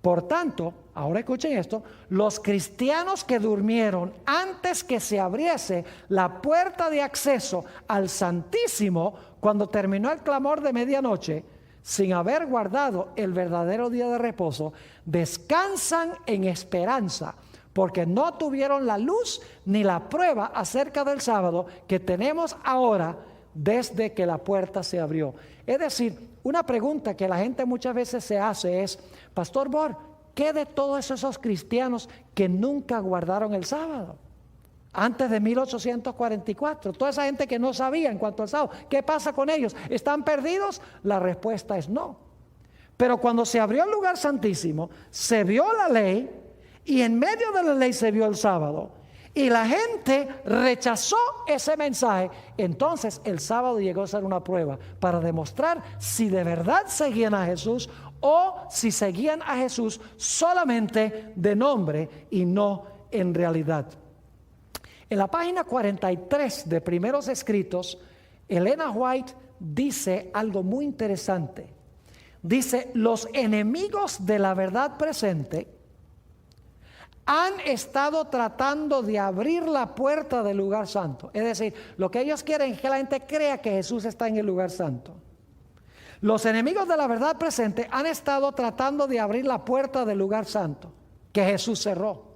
Por tanto, ahora escuchen esto, los cristianos que durmieron antes que se abriese la puerta de acceso al Santísimo cuando terminó el clamor de medianoche, sin haber guardado el verdadero día de reposo, descansan en esperanza, porque no tuvieron la luz ni la prueba acerca del sábado que tenemos ahora desde que la puerta se abrió. Es decir, una pregunta que la gente muchas veces se hace es: Pastor Bor, ¿qué de todos esos cristianos que nunca guardaron el sábado? Antes de 1844, toda esa gente que no sabía en cuanto al sábado, ¿qué pasa con ellos? ¿Están perdidos? La respuesta es no. Pero cuando se abrió el lugar santísimo, se vio la ley y en medio de la ley se vio el sábado. Y la gente rechazó ese mensaje. Entonces el sábado llegó a ser una prueba para demostrar si de verdad seguían a Jesús o si seguían a Jesús solamente de nombre y no en realidad. En la página 43 de Primeros Escritos, Elena White dice algo muy interesante. Dice: los enemigos de la verdad presente han estado tratando de abrir la puerta del lugar santo. Es decir, lo que ellos quieren es que la gente crea que Jesús está en el lugar santo. Los enemigos de la verdad presente han estado tratando de abrir la puerta del lugar santo que Jesús cerró,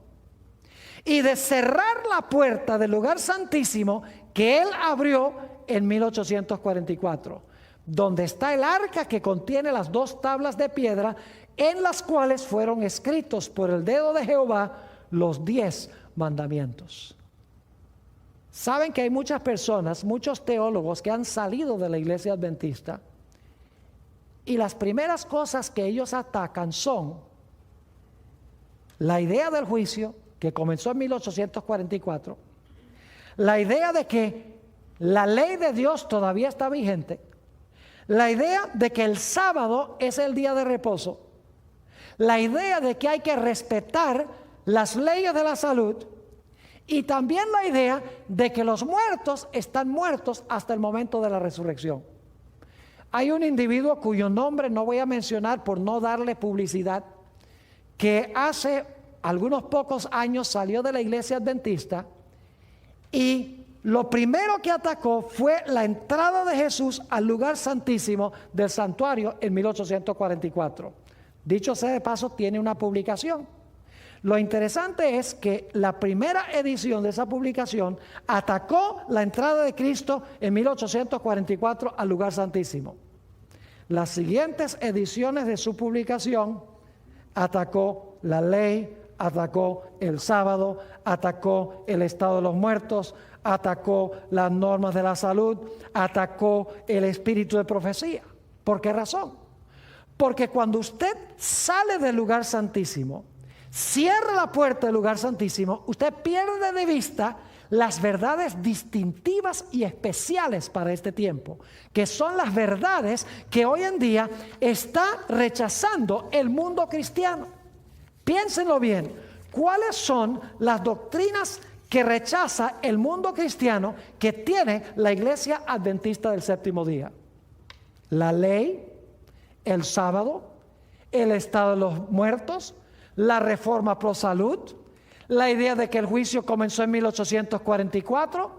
y de cerrar la puerta del lugar santísimo que Él abrió en 1844, donde está el arca que contiene las 2 tablas de piedra en las cuales fueron escritos por el dedo de Jehová los 10 mandamientos. Saben que hay muchas personas, muchos teólogos que han salido de la iglesia adventista, y las primeras cosas que ellos atacan son la idea del juicio, que comenzó en 1844, la idea de que la ley de Dios todavía está vigente, la idea de que el sábado es el día de reposo, la idea de que hay que respetar las leyes de la salud, y también la idea de que los muertos están muertos hasta el momento de la resurrección. Hay un individuo cuyo nombre no voy a mencionar por no darle publicidad, que hace algunos pocos años salió de la iglesia adventista y lo primero que atacó fue la entrada de Jesús al lugar santísimo del santuario en 1844. Dicho sea de paso, tiene una publicación. Lo interesante es que la primera edición de esa publicación atacó la entrada de Cristo en 1844 al lugar santísimo. Las siguientes ediciones de su publicación atacó la ley, atacó el sábado, atacó el estado de los muertos, atacó las normas de la salud, atacó el espíritu de profecía. ¿Por qué razón? Porque cuando usted sale del lugar santísimo, cierra la puerta del lugar santísimo, usted pierde de vista las verdades distintivas y especiales para este tiempo, que son las verdades que hoy en día está rechazando el mundo cristiano. Piénsenlo bien, ¿cuáles son las doctrinas que rechaza el mundo cristiano que tiene la iglesia adventista del séptimo día? La ley, el sábado, el estado de los muertos, la reforma pro salud, la idea de que el juicio comenzó en 1844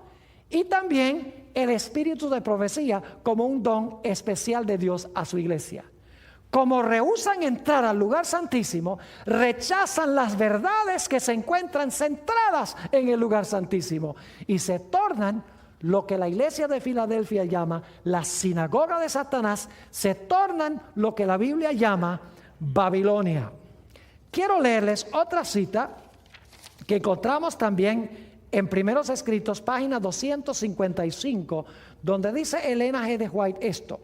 y también el espíritu de profecía como un don especial de Dios a su iglesia. Como rehúsan entrar al lugar santísimo, rechazan las verdades que se encuentran centradas en el lugar santísimo y se tornan lo que la iglesia de Filadelfia llama la sinagoga de Satanás, se tornan lo que la Biblia llama Babilonia. Quiero leerles otra cita que encontramos también en Primeros Escritos, página 255, donde dice Elena G. de White esto: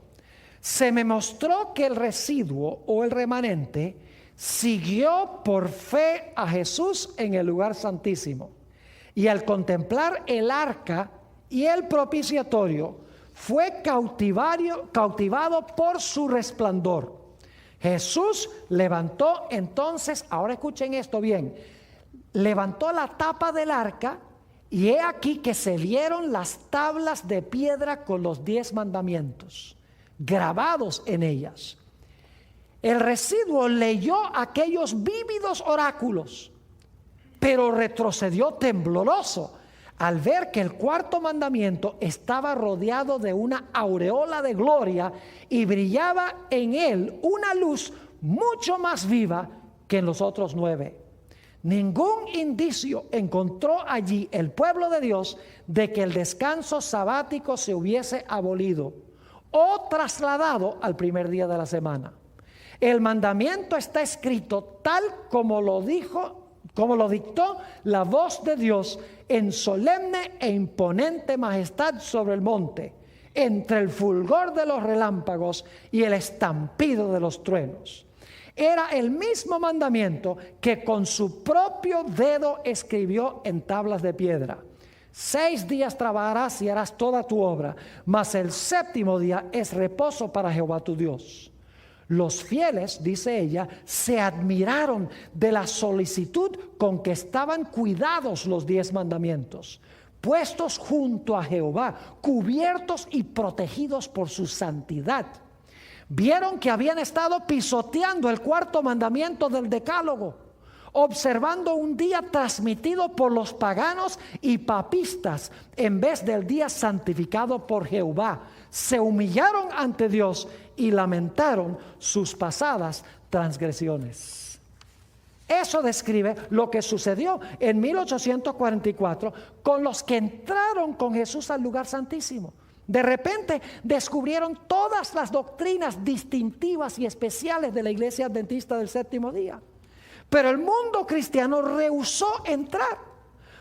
se me mostró que el residuo o el remanente siguió por fe a Jesús en el lugar santísimo, y al contemplar el arca y el propiciatorio fue cautivado por su resplandor. Jesús levantó entonces, ahora escuchen esto bien, levantó la tapa del arca y he aquí que se vieron las tablas de piedra con los 10 mandamientos grabados en ellas. El residuo leyó aquellos vívidos oráculos, pero retrocedió tembloroso al ver que el cuarto mandamiento estaba rodeado de una aureola de gloria y brillaba en él una luz mucho más viva que en los otros 9. Ningún indicio encontró allí el pueblo de Dios de que el descanso sabático se hubiese abolido o trasladado al primer día de la semana. El mandamiento está escrito tal como lo dictó la voz de Dios en solemne e imponente majestad sobre el monte, entre el fulgor de los relámpagos y el estampido de los truenos. Era el mismo mandamiento que con su propio dedo escribió en tablas de piedra. 6 días trabajarás y harás toda tu obra, mas el séptimo día es reposo para Jehová tu Dios. Los fieles, dice ella, se admiraron de la solicitud con que estaban cuidados los 10 mandamientos, puestos junto a Jehová, cubiertos y protegidos por su santidad. Vieron que habían estado pisoteando el cuarto mandamiento del decálogo, observando un día transmitido por los paganos y papistas en vez del día santificado por Jehová. Se humillaron ante Dios y lamentaron sus pasadas transgresiones. Eso describe lo que sucedió en 1844 con los que entraron con Jesús al lugar santísimo. De repente descubrieron todas las doctrinas distintivas y especiales de la Iglesia Adventista del Séptimo Día. Pero el mundo cristiano rehusó entrar.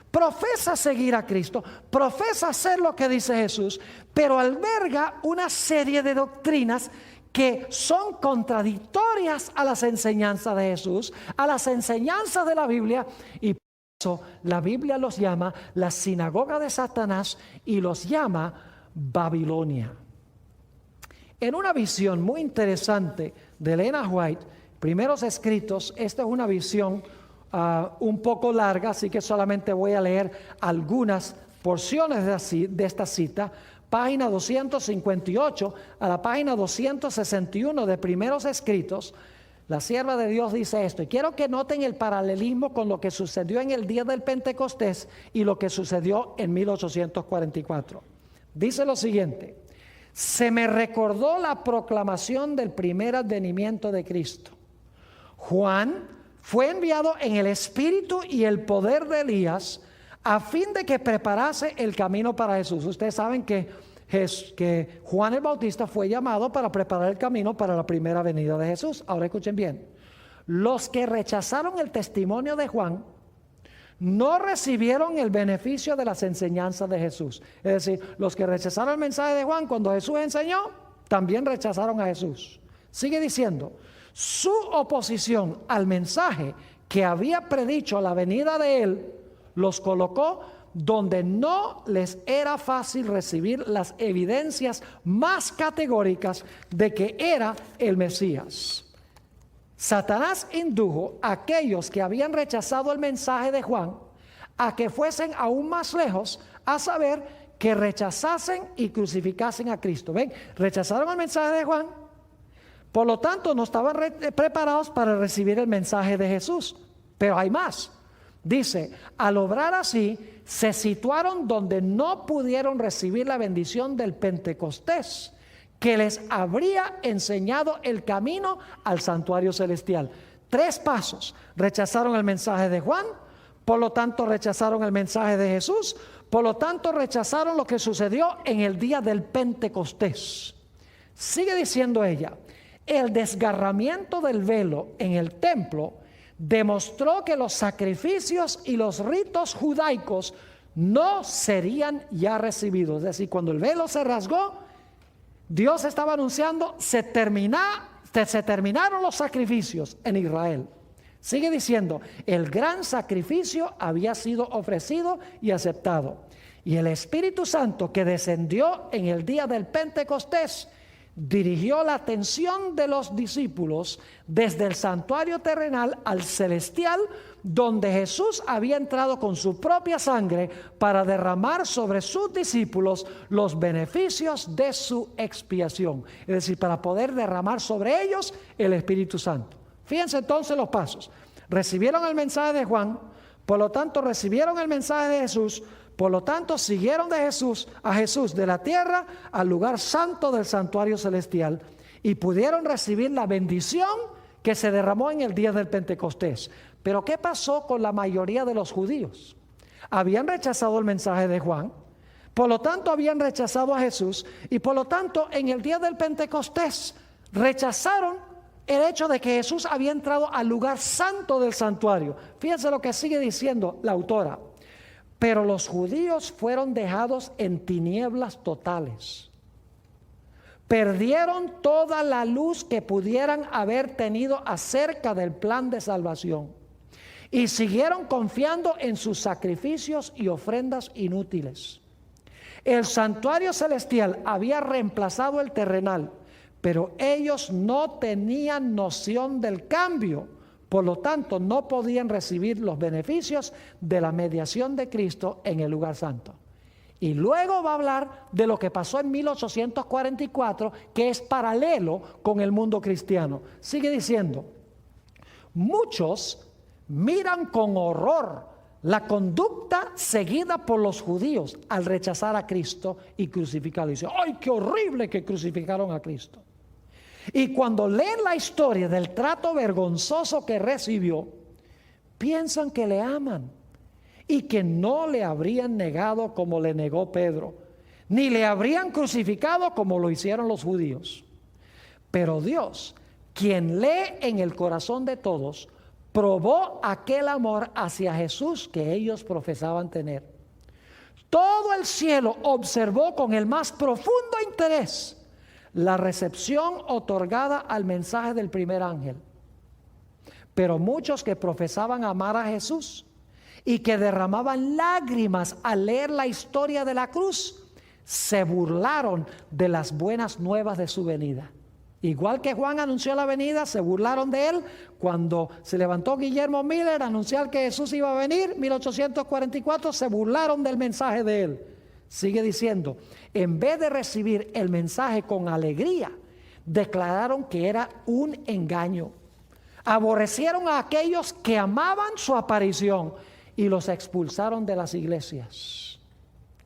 Profesa seguir a Cristo, profesa hacer lo que dice Jesús, pero alberga una serie de doctrinas que son contradictorias a las enseñanzas de Jesús, a las enseñanzas de la Biblia, y por eso la Biblia los llama la sinagoga de Satanás y los llama Babilonia. En una visión muy interesante de Elena White, Primeros Escritos, esta es una visión un poco larga, así que solamente voy a leer algunas porciones de esta cita. Página 258 a la página 261 de Primeros Escritos, la sierva de Dios dice esto, y quiero que noten el paralelismo con lo que sucedió en el día del Pentecostés y lo que sucedió en 1844. Dice lo siguiente: se me recordó la proclamación del primer advenimiento de Cristo. Juan fue enviado en el espíritu y el poder de Elías a fin de que preparase el camino para Jesús. Ustedes saben que Juan el Bautista fue llamado para preparar el camino para la primera venida de Jesús. Ahora escuchen bien. Los que rechazaron el testimonio de Juan no recibieron el beneficio de las enseñanzas de Jesús. Es decir, los que rechazaron el mensaje de Juan cuando Jesús enseñó, también rechazaron a Jesús. Sigue diciendo, su oposición al mensaje que había predicho la venida de él, los colocó donde no les era fácil recibir las evidencias más categóricas de que era el Mesías. Satanás indujo a aquellos que habían rechazado el mensaje de Juan a que fuesen aún más lejos, a saber, que rechazasen y crucificasen a Cristo. ¿Ven? Rechazaron el mensaje de Juan, por lo tanto no estaban preparados para recibir el mensaje de Jesús. Pero hay más. Dice, al obrar así, se situaron donde no pudieron recibir la bendición del Pentecostés, que les habría enseñado el camino al santuario celestial. 3 pasos. Rechazaron el mensaje de Juan, por lo tanto rechazaron el mensaje de Jesús, por lo tanto rechazaron lo que sucedió en el día del Pentecostés. Sigue diciendo ella, el desgarramiento del velo en el templo demostró que los sacrificios y los ritos judaicos no serían ya recibidos. Es decir, cuando el velo se rasgó, Dios estaba anunciando, se terminaron los sacrificios en Israel. Sigue diciendo, el gran sacrificio había sido ofrecido y aceptado. Y el Espíritu Santo que descendió en el día del Pentecostés dirigió la atención de los discípulos desde el santuario terrenal al celestial, donde Jesús había entrado con su propia sangre para derramar sobre sus discípulos los beneficios de su expiación, es decir, para poder derramar sobre ellos el Espíritu Santo. Fíjense entonces los pasos. Recibieron el mensaje de Juan, por lo tanto recibieron el mensaje de Jesús, por lo tanto siguieron a Jesús de la tierra al lugar santo del santuario celestial y pudieron recibir la bendición que se derramó en el día del Pentecostés. Pero ¿qué pasó con la mayoría de los judíos? Habían rechazado el mensaje de Juan, por lo tanto habían rechazado a Jesús y por lo tanto en el día del Pentecostés rechazaron el hecho de que Jesús había entrado al lugar santo del santuario. Fíjense lo que sigue diciendo la autora. Pero los judíos fueron dejados en tinieblas totales. Perdieron toda la luz que pudieran haber tenido acerca del plan de salvación y siguieron confiando en sus sacrificios y ofrendas inútiles. El santuario celestial había reemplazado el terrenal, pero ellos no tenían noción del cambio. Por lo tanto, no podían recibir los beneficios de la mediación de Cristo en el lugar santo. Y luego va a hablar de lo que pasó en 1844, que es paralelo con el mundo cristiano. Sigue diciendo, muchos miran con horror la conducta seguida por los judíos al rechazar a Cristo y crucificarlo. Y dicen, ¡ay, qué horrible que crucificaron a Cristo! Y cuando leen la historia del trato vergonzoso que recibió, piensan que le aman y que no le habrían negado como le negó Pedro, ni le habrían crucificado como lo hicieron los judíos. Pero Dios, quien lee en el corazón de todos, probó aquel amor hacia Jesús que ellos profesaban tener. Todo el cielo observó con el más profundo interés la recepción otorgada al mensaje del primer ángel. Pero muchos que profesaban amar a Jesús y que derramaban lágrimas al leer la historia de la cruz, se burlaron de las buenas nuevas de su venida. Igual que Juan anunció la venida, se burlaron de él. Cuando se levantó Guillermo Miller a anunciar que Jesús iba a venir, 1844, se burlaron del mensaje de él. Sigue diciendo, en vez de recibir el mensaje con alegría, declararon que era un engaño. Aborrecieron a aquellos que amaban su aparición y los expulsaron de las iglesias.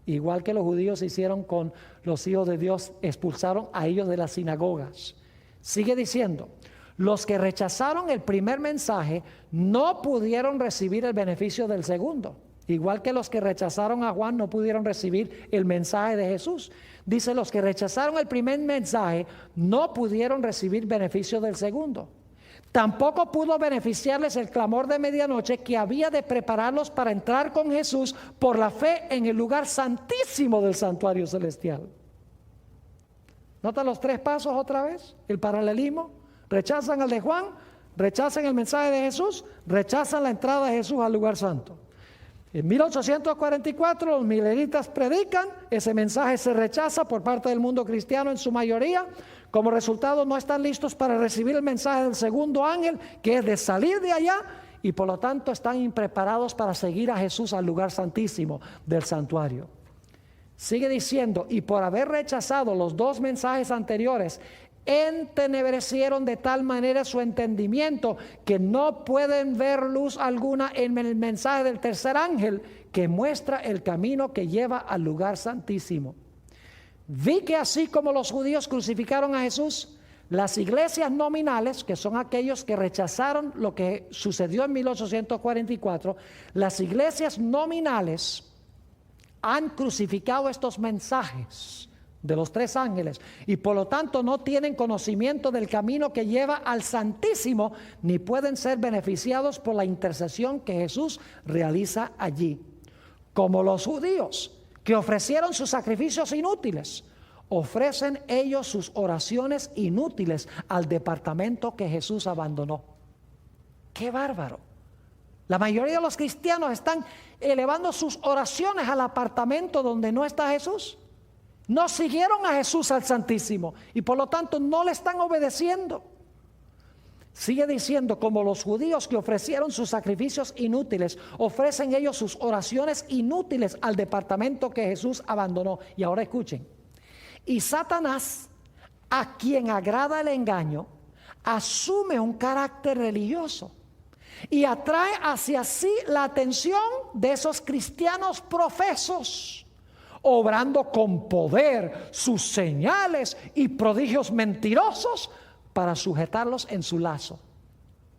Igual que los judíos hicieron con los hijos de Dios, expulsaron a ellos de las sinagogas. Sigue diciendo, los que rechazaron el primer mensaje no pudieron recibir el beneficio del segundo. Igual que los que rechazaron a Juan no pudieron recibir el mensaje de Jesús. Dice, los que rechazaron el primer mensaje no pudieron recibir beneficio del segundo. Tampoco pudo beneficiarles el clamor de medianoche que había de prepararlos para entrar con Jesús por la fe en el lugar santísimo del santuario celestial. ¿Nota los tres pasos otra vez? El paralelismo. Rechazan al de Juan, rechazan el mensaje de Jesús, rechazan la entrada de Jesús al lugar santo. En 1844 los mileritas predican, ese mensaje se rechaza por parte del mundo cristiano en su mayoría. Como resultado no están listos para recibir el mensaje del segundo ángel, que es de salir de allá, y por lo tanto están impreparados para seguir a Jesús al lugar santísimo del santuario. Sigue diciendo, y por haber rechazado los dos mensajes anteriores, entenebrecieron de tal manera su entendimiento que no pueden ver luz alguna en el mensaje del tercer ángel que muestra el camino que lleva al lugar santísimo. Vi que así como los judíos crucificaron a Jesús, las iglesias nominales, que son aquellos que rechazaron lo que sucedió en 1844, las iglesias nominales han crucificado estos mensajes de los tres ángeles y por lo tanto no tienen conocimiento del camino que lleva al Santísimo, ni pueden ser beneficiados por la intercesión que Jesús realiza allí. Como los judíos que ofrecieron sus sacrificios inútiles, ofrecen ellos sus oraciones inútiles al departamento que Jesús abandonó. ¡Qué bárbaro! La mayoría de los cristianos están elevando sus oraciones al apartamento donde no está Jesús. No siguieron a Jesús al Santísimo y por lo tanto no le están obedeciendo. Sigue diciendo, como los judíos que ofrecieron sus sacrificios inútiles, ofrecen ellos sus oraciones inútiles al departamento que Jesús abandonó. Y ahora escuchen. Y Satanás, a quien agrada el engaño, asume un carácter religioso y atrae hacia sí la atención de esos cristianos profesos, obrando con poder sus señales y prodigios mentirosos para sujetarlos en su lazo.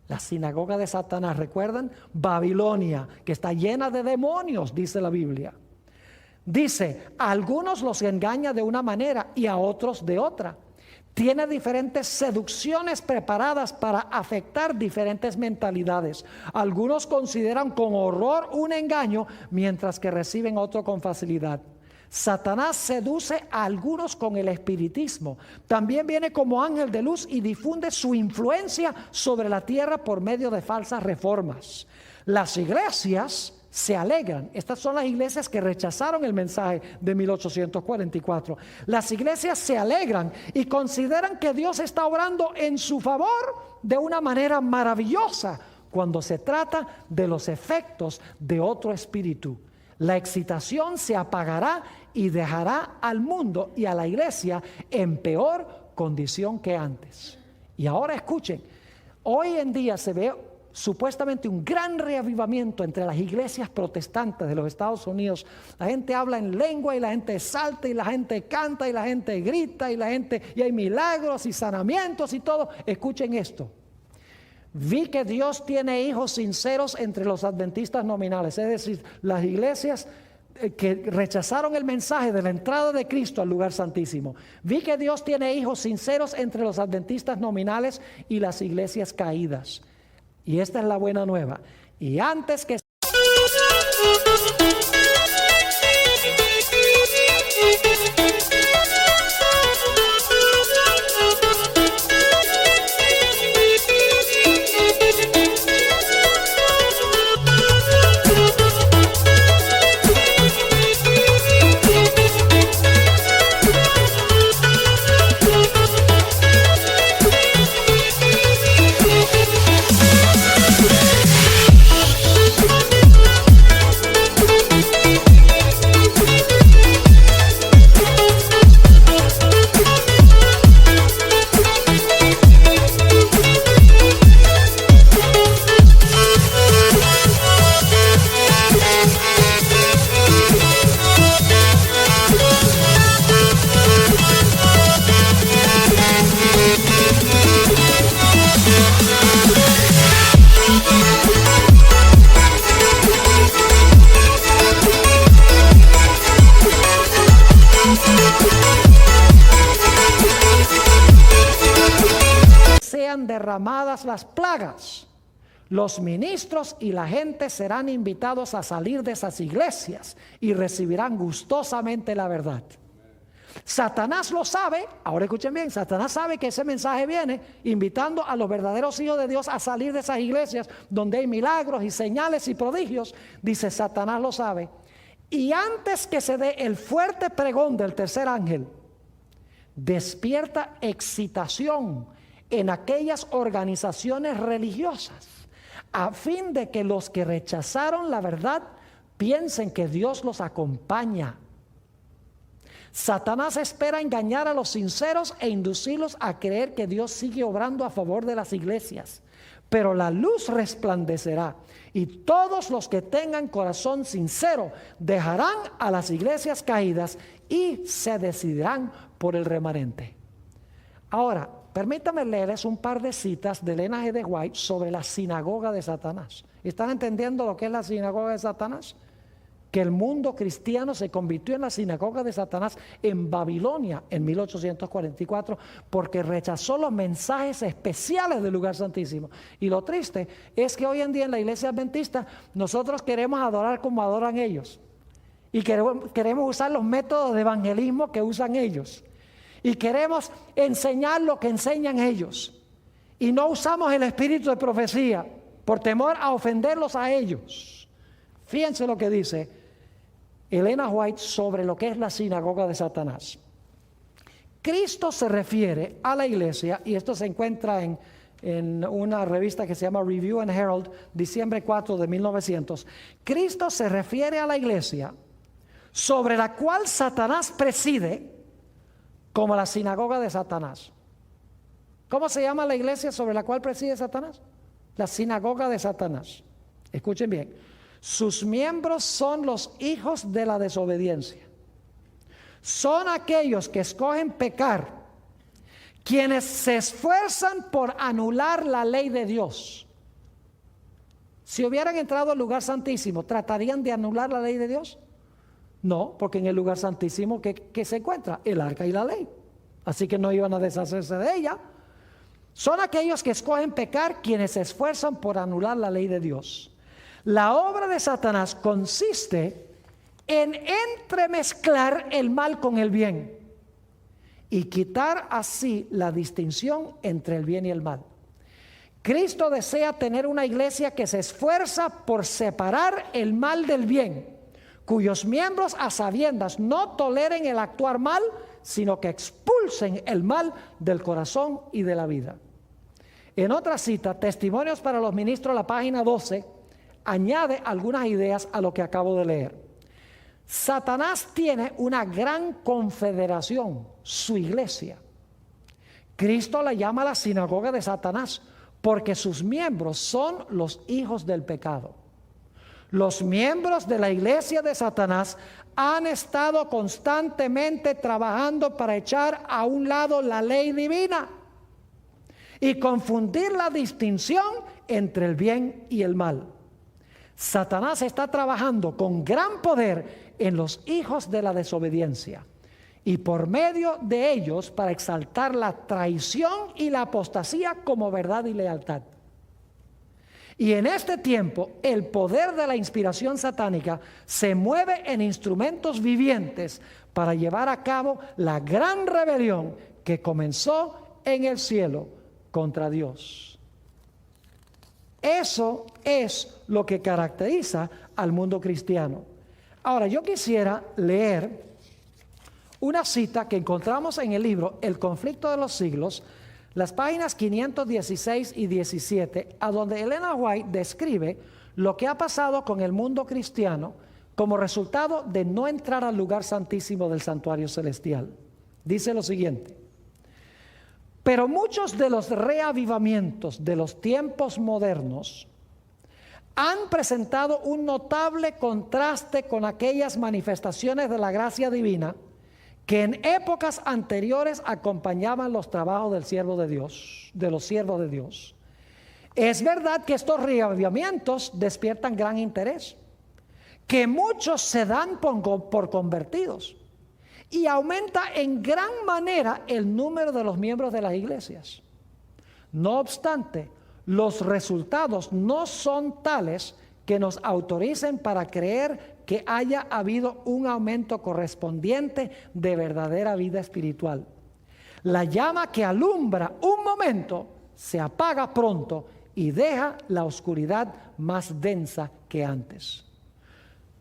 La sinagoga de Satanás, ¿recuerdan? Babilonia, que está llena de demonios, dice la Biblia. Dice, a algunos los engaña de una manera y a otros de otra. Tiene diferentes seducciones preparadas para afectar diferentes mentalidades. Algunos consideran con horror un engaño, mientras que reciben otro con facilidad. Satanás seduce a algunos con el espiritismo. También viene como ángel de luz y difunde su influencia sobre la tierra por medio de falsas reformas. Las iglesias se alegran. Estas son las iglesias que rechazaron el mensaje de 1844. Las iglesias se alegran y consideran que Dios está obrando en su favor de una manera maravillosa cuando se trata de los efectos de otro espíritu. La excitación se apagará y dejará al mundo y a la iglesia en peor condición que antes. Y ahora escuchen, hoy en día se ve supuestamente un gran reavivamiento entre las iglesias protestantes de los Estados Unidos. La gente habla en lengua y la gente salta y la gente canta y la gente grita y hay milagros y sanamientos y todo. Escuchen esto. Vi que Dios tiene hijos sinceros entre los adventistas nominales, es decir, las iglesias que rechazaron el mensaje de la entrada de Cristo al lugar santísimo. Vi que Dios tiene hijos sinceros entre los adventistas nominales y las iglesias caídas. Y esta es la buena nueva. Y antes que sean derramadas las plagas, los ministros y la gente serán invitados a salir de esas iglesias y recibirán gustosamente la verdad. Satanás lo sabe. Ahora escuchen bien, Satanás sabe que ese mensaje viene invitando a los verdaderos hijos de Dios a salir de esas iglesias donde hay milagros y señales y prodigios. Dice, Satanás lo sabe. Y antes que se dé el fuerte pregón del tercer ángel, despierta excitación en aquellas organizaciones religiosas, a fin de que los que rechazaron la verdad piensen que Dios los acompaña. Satanás espera engañar a los sinceros e inducirlos a creer que Dios sigue obrando a favor de las iglesias. Pero la luz resplandecerá y todos los que tengan corazón sincero dejarán a las iglesias caídas y se decidirán por el remanente. Ahora, permítame leerles un par de citas de Elena G. de White sobre la sinagoga de Satanás. ¿Están entendiendo lo que es la sinagoga de Satanás? Que el mundo cristiano se convirtió en la sinagoga de Satanás en Babilonia en 1844 porque rechazó los mensajes especiales del lugar santísimo. Y lo triste es que hoy en día en la iglesia adventista nosotros queremos adorar como adoran ellos y queremos usar los métodos de evangelismo que usan ellos y queremos enseñar lo que enseñan ellos y no usamos el espíritu de profecía por temor a ofenderlos a ellos. Fíjense lo que dice Elena White sobre lo que es la sinagoga de Satanás. Cristo se refiere a la iglesia, y esto se encuentra en una revista que se llama Review and Herald, diciembre 4 de 1900. Cristo se refiere a la iglesia sobre la cual Satanás preside como la sinagoga de Satanás. ¿Cómo se llama la iglesia sobre la cual preside Satanás? La sinagoga de Satanás. Escuchen bien. Sus miembros son los hijos de la desobediencia. Son aquellos que escogen pecar, quienes se esfuerzan por anular la ley de Dios. Si hubieran entrado al lugar santísimo, ¿tratarían de anular la ley de Dios? No, porque en el lugar santísimo ¿qué se encuentra? El arca y la ley. Así que no iban a deshacerse de ella. Son aquellos que escogen pecar, quienes se esfuerzan por anular la ley de Dios. La obra de Satanás consiste en entremezclar el mal con el bien y quitar así la distinción entre el bien y el mal. Cristo desea tener una iglesia que se esfuerza por separar el mal del bien, cuyos miembros a sabiendas no toleren el actuar mal, sino que expulsen el mal del corazón y de la vida. En otra cita, Testimonios para los Ministros, la página 12, añade algunas ideas a lo que acabo de leer. Satanás tiene una gran confederación, su iglesia. Cristo la llama la sinagoga de Satanás porque sus miembros son los hijos del pecado. Los miembros de la iglesia de Satanás han estado constantemente trabajando para echar a un lado la ley divina y confundir la distinción entre el bien y el mal. Satanás está trabajando con gran poder en los hijos de la desobediencia y por medio de ellos para exaltar la traición y la apostasía como verdad y lealtad. Y en este tiempo el poder de la inspiración satánica se mueve en instrumentos vivientes para llevar a cabo la gran rebelión que comenzó en el cielo contra Dios. Eso es lo que caracteriza al mundo cristiano. Ahora, yo quisiera leer una cita que encontramos en el libro El conflicto de los siglos, las páginas 516 y 17, a donde Elena White describe lo que ha pasado con el mundo cristiano como resultado de no entrar al lugar santísimo del santuario celestial. Dice lo siguiente: pero muchos de los reavivamientos de los tiempos modernos han presentado un notable contraste con aquellas manifestaciones de la gracia divina que en épocas anteriores acompañaban los trabajos del siervo de Dios, de los siervos de Dios. Es verdad que estos reavivamientos despiertan gran interés, que muchos se dan por convertidos y aumenta en gran manera el número de los miembros de las iglesias. No obstante, los resultados no son tales que nos autoricen para creer que haya habido un aumento correspondiente de verdadera vida espiritual. La llama que alumbra un momento se apaga pronto y deja la oscuridad más densa que antes.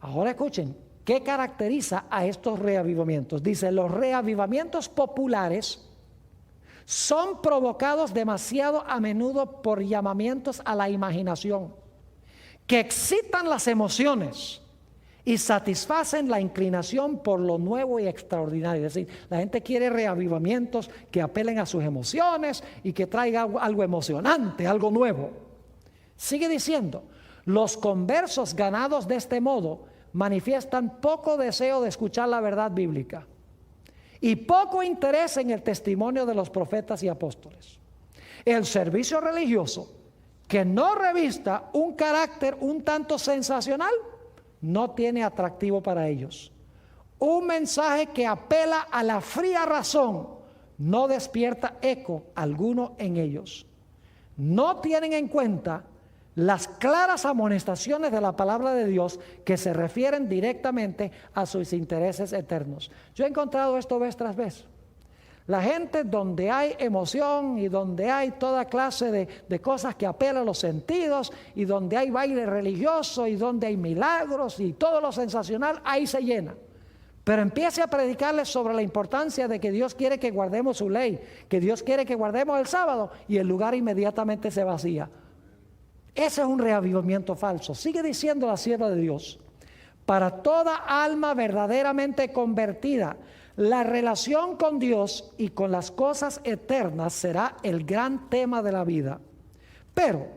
Ahora escuchen, ¿qué caracteriza a estos reavivamientos? Dice, los reavivamientos populares son provocados demasiado a menudo por llamamientos a la imaginación, que excitan las emociones y satisfacen la inclinación por lo nuevo y extraordinario. Es decir, la gente quiere reavivamientos que apelen a sus emociones y que traigan algo emocionante, algo nuevo. Sigue diciendo, los conversos ganados de este modo manifiestan poco deseo de escuchar la verdad bíblica y poco interés en el testimonio de los profetas y apóstoles. El servicio religioso que no revista un carácter un tanto sensacional no tiene atractivo para ellos. Un mensaje que apela a la fría razón no despierta eco alguno en ellos. No tienen en cuenta las claras amonestaciones de la palabra de Dios que se refieren directamente a sus intereses eternos. Yo he encontrado esto vez tras vez. La gente donde hay emoción y donde hay toda clase de cosas que apelan a los sentidos y donde hay baile religioso y donde hay milagros y todo lo sensacional, ahí se llena. Pero empiece a predicarles sobre la importancia de que Dios quiere que guardemos su ley, que Dios quiere que guardemos el sábado, y el lugar inmediatamente se vacía. Ese es un reavivamiento falso. Sigue diciendo la sierva de Dios: para toda alma verdaderamente convertida, la relación con Dios y con las cosas eternas será el gran tema de la vida. Pero,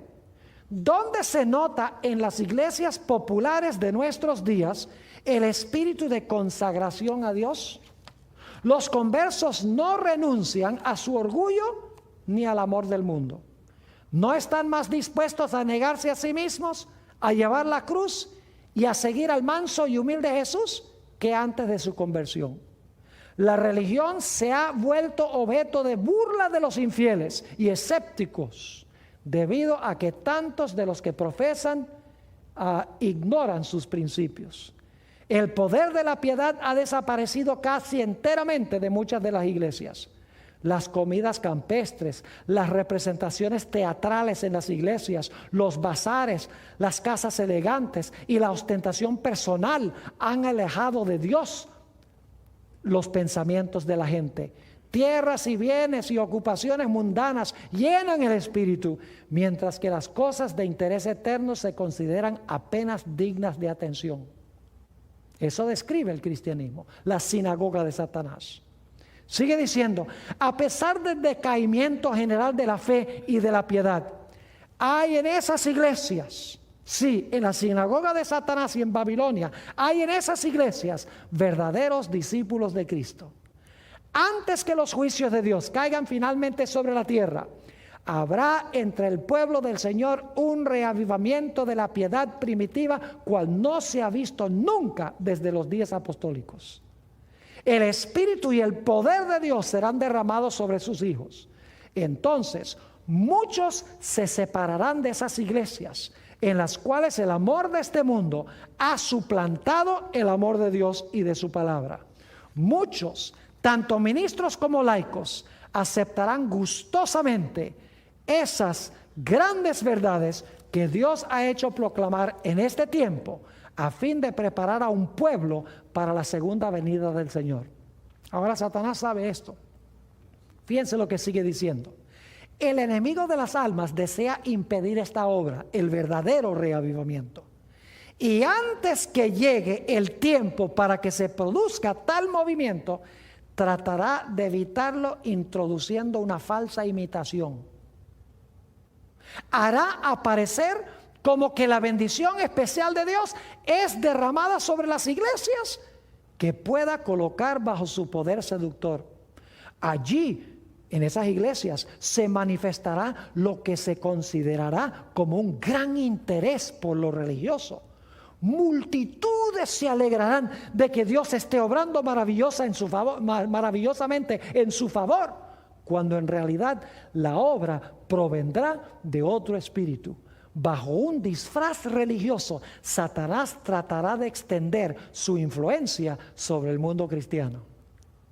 ¿dónde se nota en las iglesias populares de nuestros días el espíritu de consagración a Dios? Los conversos no renuncian a su orgullo ni al amor del mundo. No están más dispuestos a negarse a sí mismos, a llevar la cruz y a seguir al manso y humilde Jesús que antes de su conversión. La religión se ha vuelto objeto de burla de los infieles y escépticos, debido a que tantos de los que profesan ignoran sus principios. El poder de la piedad ha desaparecido casi enteramente de muchas de las iglesias. Las comidas campestres, las representaciones teatrales en las iglesias, los bazares, las casas elegantes y la ostentación personal han alejado de Dios los pensamientos de la gente. Tierras y bienes y ocupaciones mundanas llenan el espíritu, mientras que las cosas de interés eterno se consideran apenas dignas de atención. Eso describe el cristianismo, la sinagoga de Satanás. Sigue diciendo: a pesar del decaimiento general de la fe y de la piedad, hay en esas iglesias, sí, en la sinagoga de Satanás y en Babilonia, hay en esas iglesias verdaderos discípulos de Cristo. Antes que los juicios de Dios caigan finalmente sobre la tierra, habrá entre el pueblo del Señor un reavivamiento de la piedad primitiva, cual no se ha visto nunca desde los días apostólicos. El Espíritu y el poder de Dios serán derramados sobre sus hijos. Entonces, muchos se separarán de esas iglesias en las cuales el amor de este mundo ha suplantado el amor de Dios y de su palabra. Muchos, tanto ministros como laicos, aceptarán gustosamente esas grandes verdades que Dios ha hecho proclamar en este tiempo, a fin de preparar a un pueblo para la segunda venida del Señor. Ahora Satanás sabe esto. Fíjense lo que sigue diciendo. El enemigo de las almas desea impedir esta obra, el verdadero reavivamiento. Y antes que llegue el tiempo para que se produzca tal movimiento, tratará de evitarlo introduciendo una falsa imitación. Hará aparecer como que la bendición especial de Dios es derramada sobre las iglesias que pueda colocar bajo su poder seductor. Allí, en esas iglesias, se manifestará lo que se considerará como un gran interés por lo religioso. Multitudes se alegrarán de que Dios esté obrando maravillosamente en su favor, cuando en realidad la obra provendrá de otro espíritu. Bajo un disfraz religioso, Satanás tratará de extender su influencia sobre el mundo cristiano.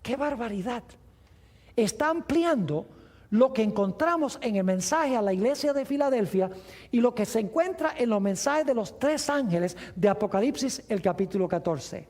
¡Qué barbaridad! Está ampliando lo que encontramos en el mensaje a la iglesia de Filadelfia y lo que se encuentra en los mensajes de los 3 ángeles de Apocalipsis, el capítulo 14.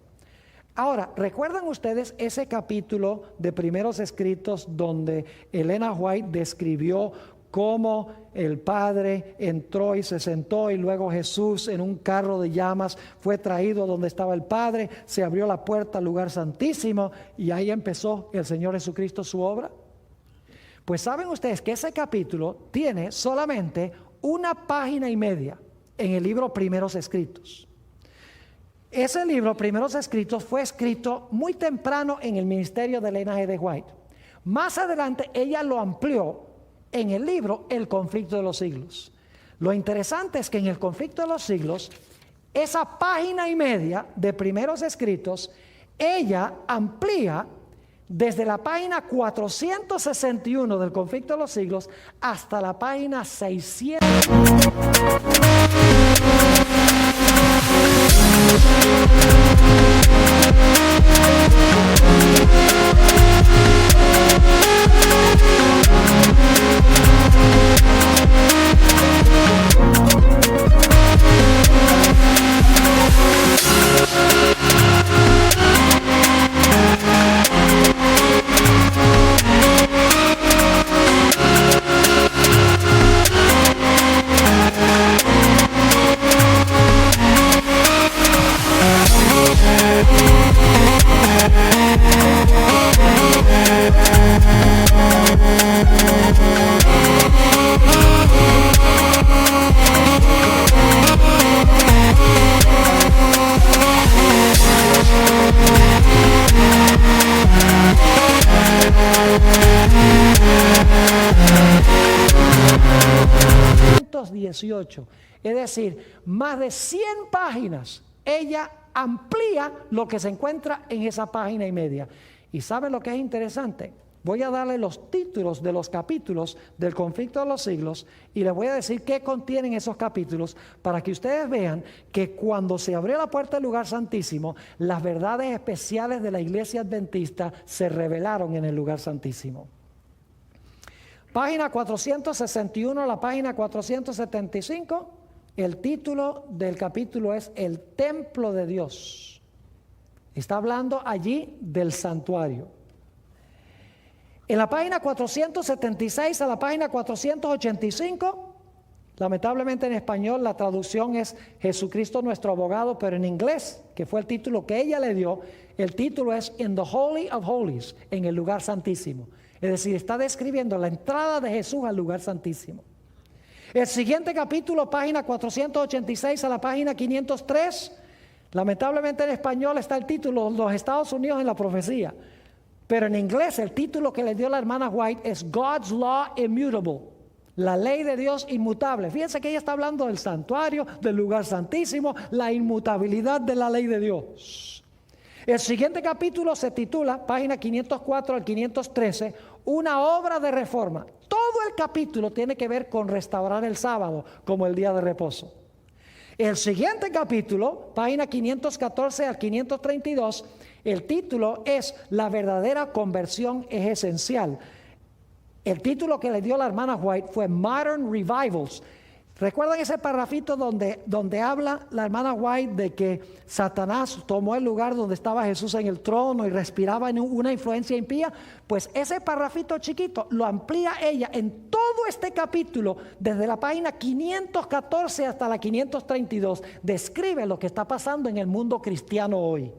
Ahora, ¿recuerdan ustedes ese capítulo de Primeros Escritos donde Elena White describió cómo el Padre entró y se sentó y luego Jesús en un carro de llamas fue traído donde estaba el Padre, se abrió la puerta al lugar santísimo y ahí empezó el Señor Jesucristo su obra? Pues saben ustedes que ese capítulo tiene solamente 1 página y media en el libro Primeros Escritos. Ese libro, Primeros Escritos, fue escrito muy temprano en el ministerio de Elena G. de White. Más adelante ella lo amplió en el libro El Conflicto de los Siglos. Lo interesante es que en El Conflicto de los Siglos, esa página y media de Primeros Escritos, ella amplía desde la página 461 del Conflicto de los Siglos hasta la página 600. 18. Es decir, más de 100 páginas. Ella amplía lo que se encuentra en esa página y media. ¿Y saben lo que es interesante? Voy a darle los títulos de los capítulos del conflicto de los siglos y les voy a decir qué contienen esos capítulos para que ustedes vean que cuando se abrió la puerta del lugar santísimo, las verdades especiales de la iglesia adventista se revelaron en el lugar santísimo. Página 461 a la página 475, el título del capítulo es El Templo de Dios. Está hablando allí del santuario. En la página 476 a la página 485, lamentablemente en español la traducción es Jesucristo nuestro abogado, pero en inglés, que fue el título que ella le dio, el título es In the Holy of Holies, en el lugar santísimo. Es decir, está describiendo la entrada de Jesús al lugar santísimo. El siguiente capítulo, página 486 a la página 503, lamentablemente en español está el título Los Estados Unidos en la profecía. Pero en inglés el título que le dio la hermana White es God's Law Immutable, la ley de Dios inmutable. Fíjense que ella está hablando del santuario, del lugar santísimo, la inmutabilidad de la ley de Dios. El siguiente capítulo se titula, página 504 al 513, una obra de reforma. Todo el capítulo tiene que ver con restaurar el sábado como el día de reposo. El siguiente capítulo, página 514 al 532, el título es La verdadera conversión es esencial. El título que le dio la hermana White fue Modern Revivals. ¿Recuerdan ese parrafito donde habla la hermana White de que Satanás tomó el lugar donde estaba Jesús en el trono y respiraba en una influencia impía? Pues ese parrafito chiquito lo amplía ella en todo este capítulo, desde la página 514 hasta la 532. Describe lo que está pasando en el mundo cristiano hoy.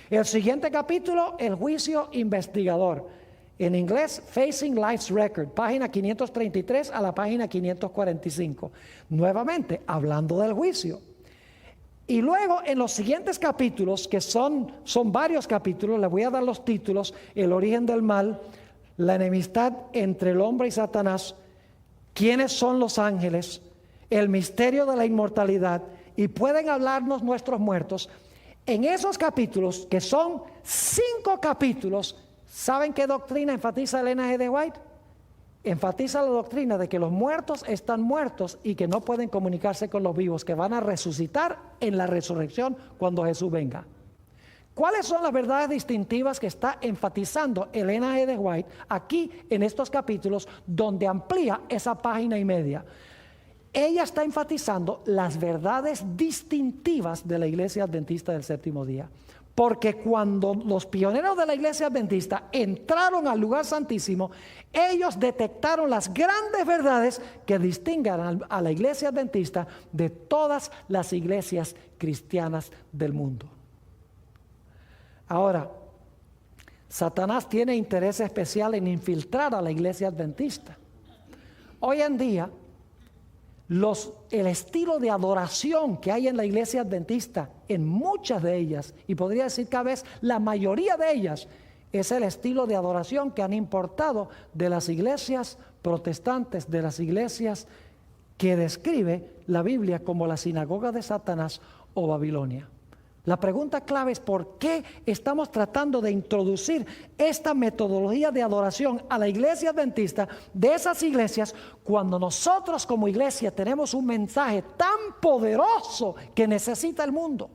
El siguiente capítulo, el juicio investigador. En inglés, Facing Life's Record, página 533 a la página 545. Nuevamente, hablando del juicio. Y luego, en los siguientes capítulos, que son varios capítulos, les voy a dar los títulos: El origen del mal, la enemistad entre el hombre y Satanás, quiénes son los ángeles, el misterio de la inmortalidad, y pueden hablarnos nuestros muertos. En esos capítulos, que son 5 capítulos, ¿saben qué doctrina enfatiza Elena G. de White? Enfatiza la doctrina de que los muertos están muertos y que no pueden comunicarse con los vivos, que van a resucitar en la resurrección cuando Jesús venga. ¿Cuáles son las verdades distintivas que está enfatizando Elena G. de White aquí en estos capítulos, donde amplía esa página y media? Ella está enfatizando las verdades distintivas de la iglesia adventista del séptimo día. Porque cuando los pioneros de la iglesia adventista entraron al lugar santísimo, ellos detectaron las grandes verdades que distinguen a la iglesia adventista de todas las iglesias cristianas del mundo. Ahora, Satanás tiene interés especial en infiltrar a la iglesia adventista. Hoy en día, el estilo de adoración que hay en la iglesia adventista, en muchas de ellas, y podría decir cada vez la mayoría de ellas, es el estilo de adoración que han importado de las iglesias protestantes, de las iglesias que describe la Biblia como la sinagoga de Satanás o Babilonia. La pregunta clave es: ¿por qué estamos tratando de introducir esta metodología de adoración a la iglesia adventista de esas iglesias, cuando nosotros como iglesia tenemos un mensaje tan poderoso que necesita el mundo?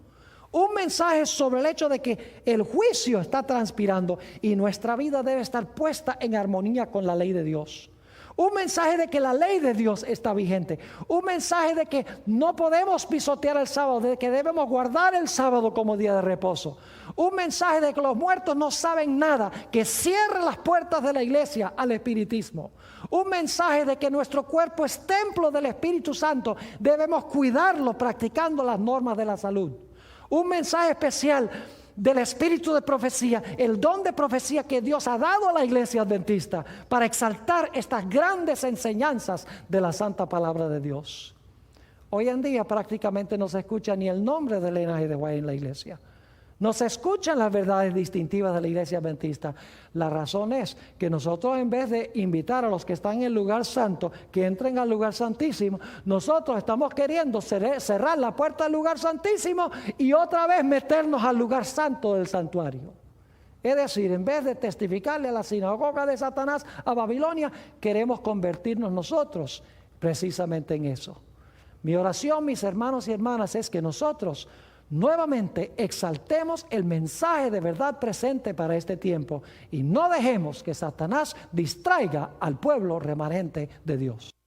Un mensaje sobre el hecho de que el juicio está transpirando y nuestra vida debe estar puesta en armonía con la ley de Dios. Un mensaje de que la ley de Dios está vigente. Un mensaje de que no podemos pisotear el sábado, de que debemos guardar el sábado como día de reposo. Un mensaje de que los muertos no saben nada, que cierre las puertas de la iglesia al espiritismo. Un mensaje de que nuestro cuerpo es templo del Espíritu Santo, debemos cuidarlo practicando las normas de la salud. Un mensaje especial del espíritu de profecía, el don de profecía que Dios ha dado a la iglesia adventista para exaltar estas grandes enseñanzas de la santa palabra de Dios. Hoy en día prácticamente no se escucha ni el nombre de Elena G. de White en la iglesia. No se escuchan las verdades distintivas de la iglesia adventista. La razón es que nosotros, en vez de invitar a los que están en el lugar santo que entren al lugar santísimo, nosotros estamos queriendo cerrar la puerta del lugar santísimo y otra vez meternos al lugar santo del santuario. Es decir, en vez de testificarle a la sinagoga de Satanás, a Babilonia, queremos convertirnos nosotros precisamente en eso. Mi oración, mis hermanos y hermanas, es que nosotros nuevamente exaltemos el mensaje de verdad presente para este tiempo y no dejemos que Satanás distraiga al pueblo remanente de Dios.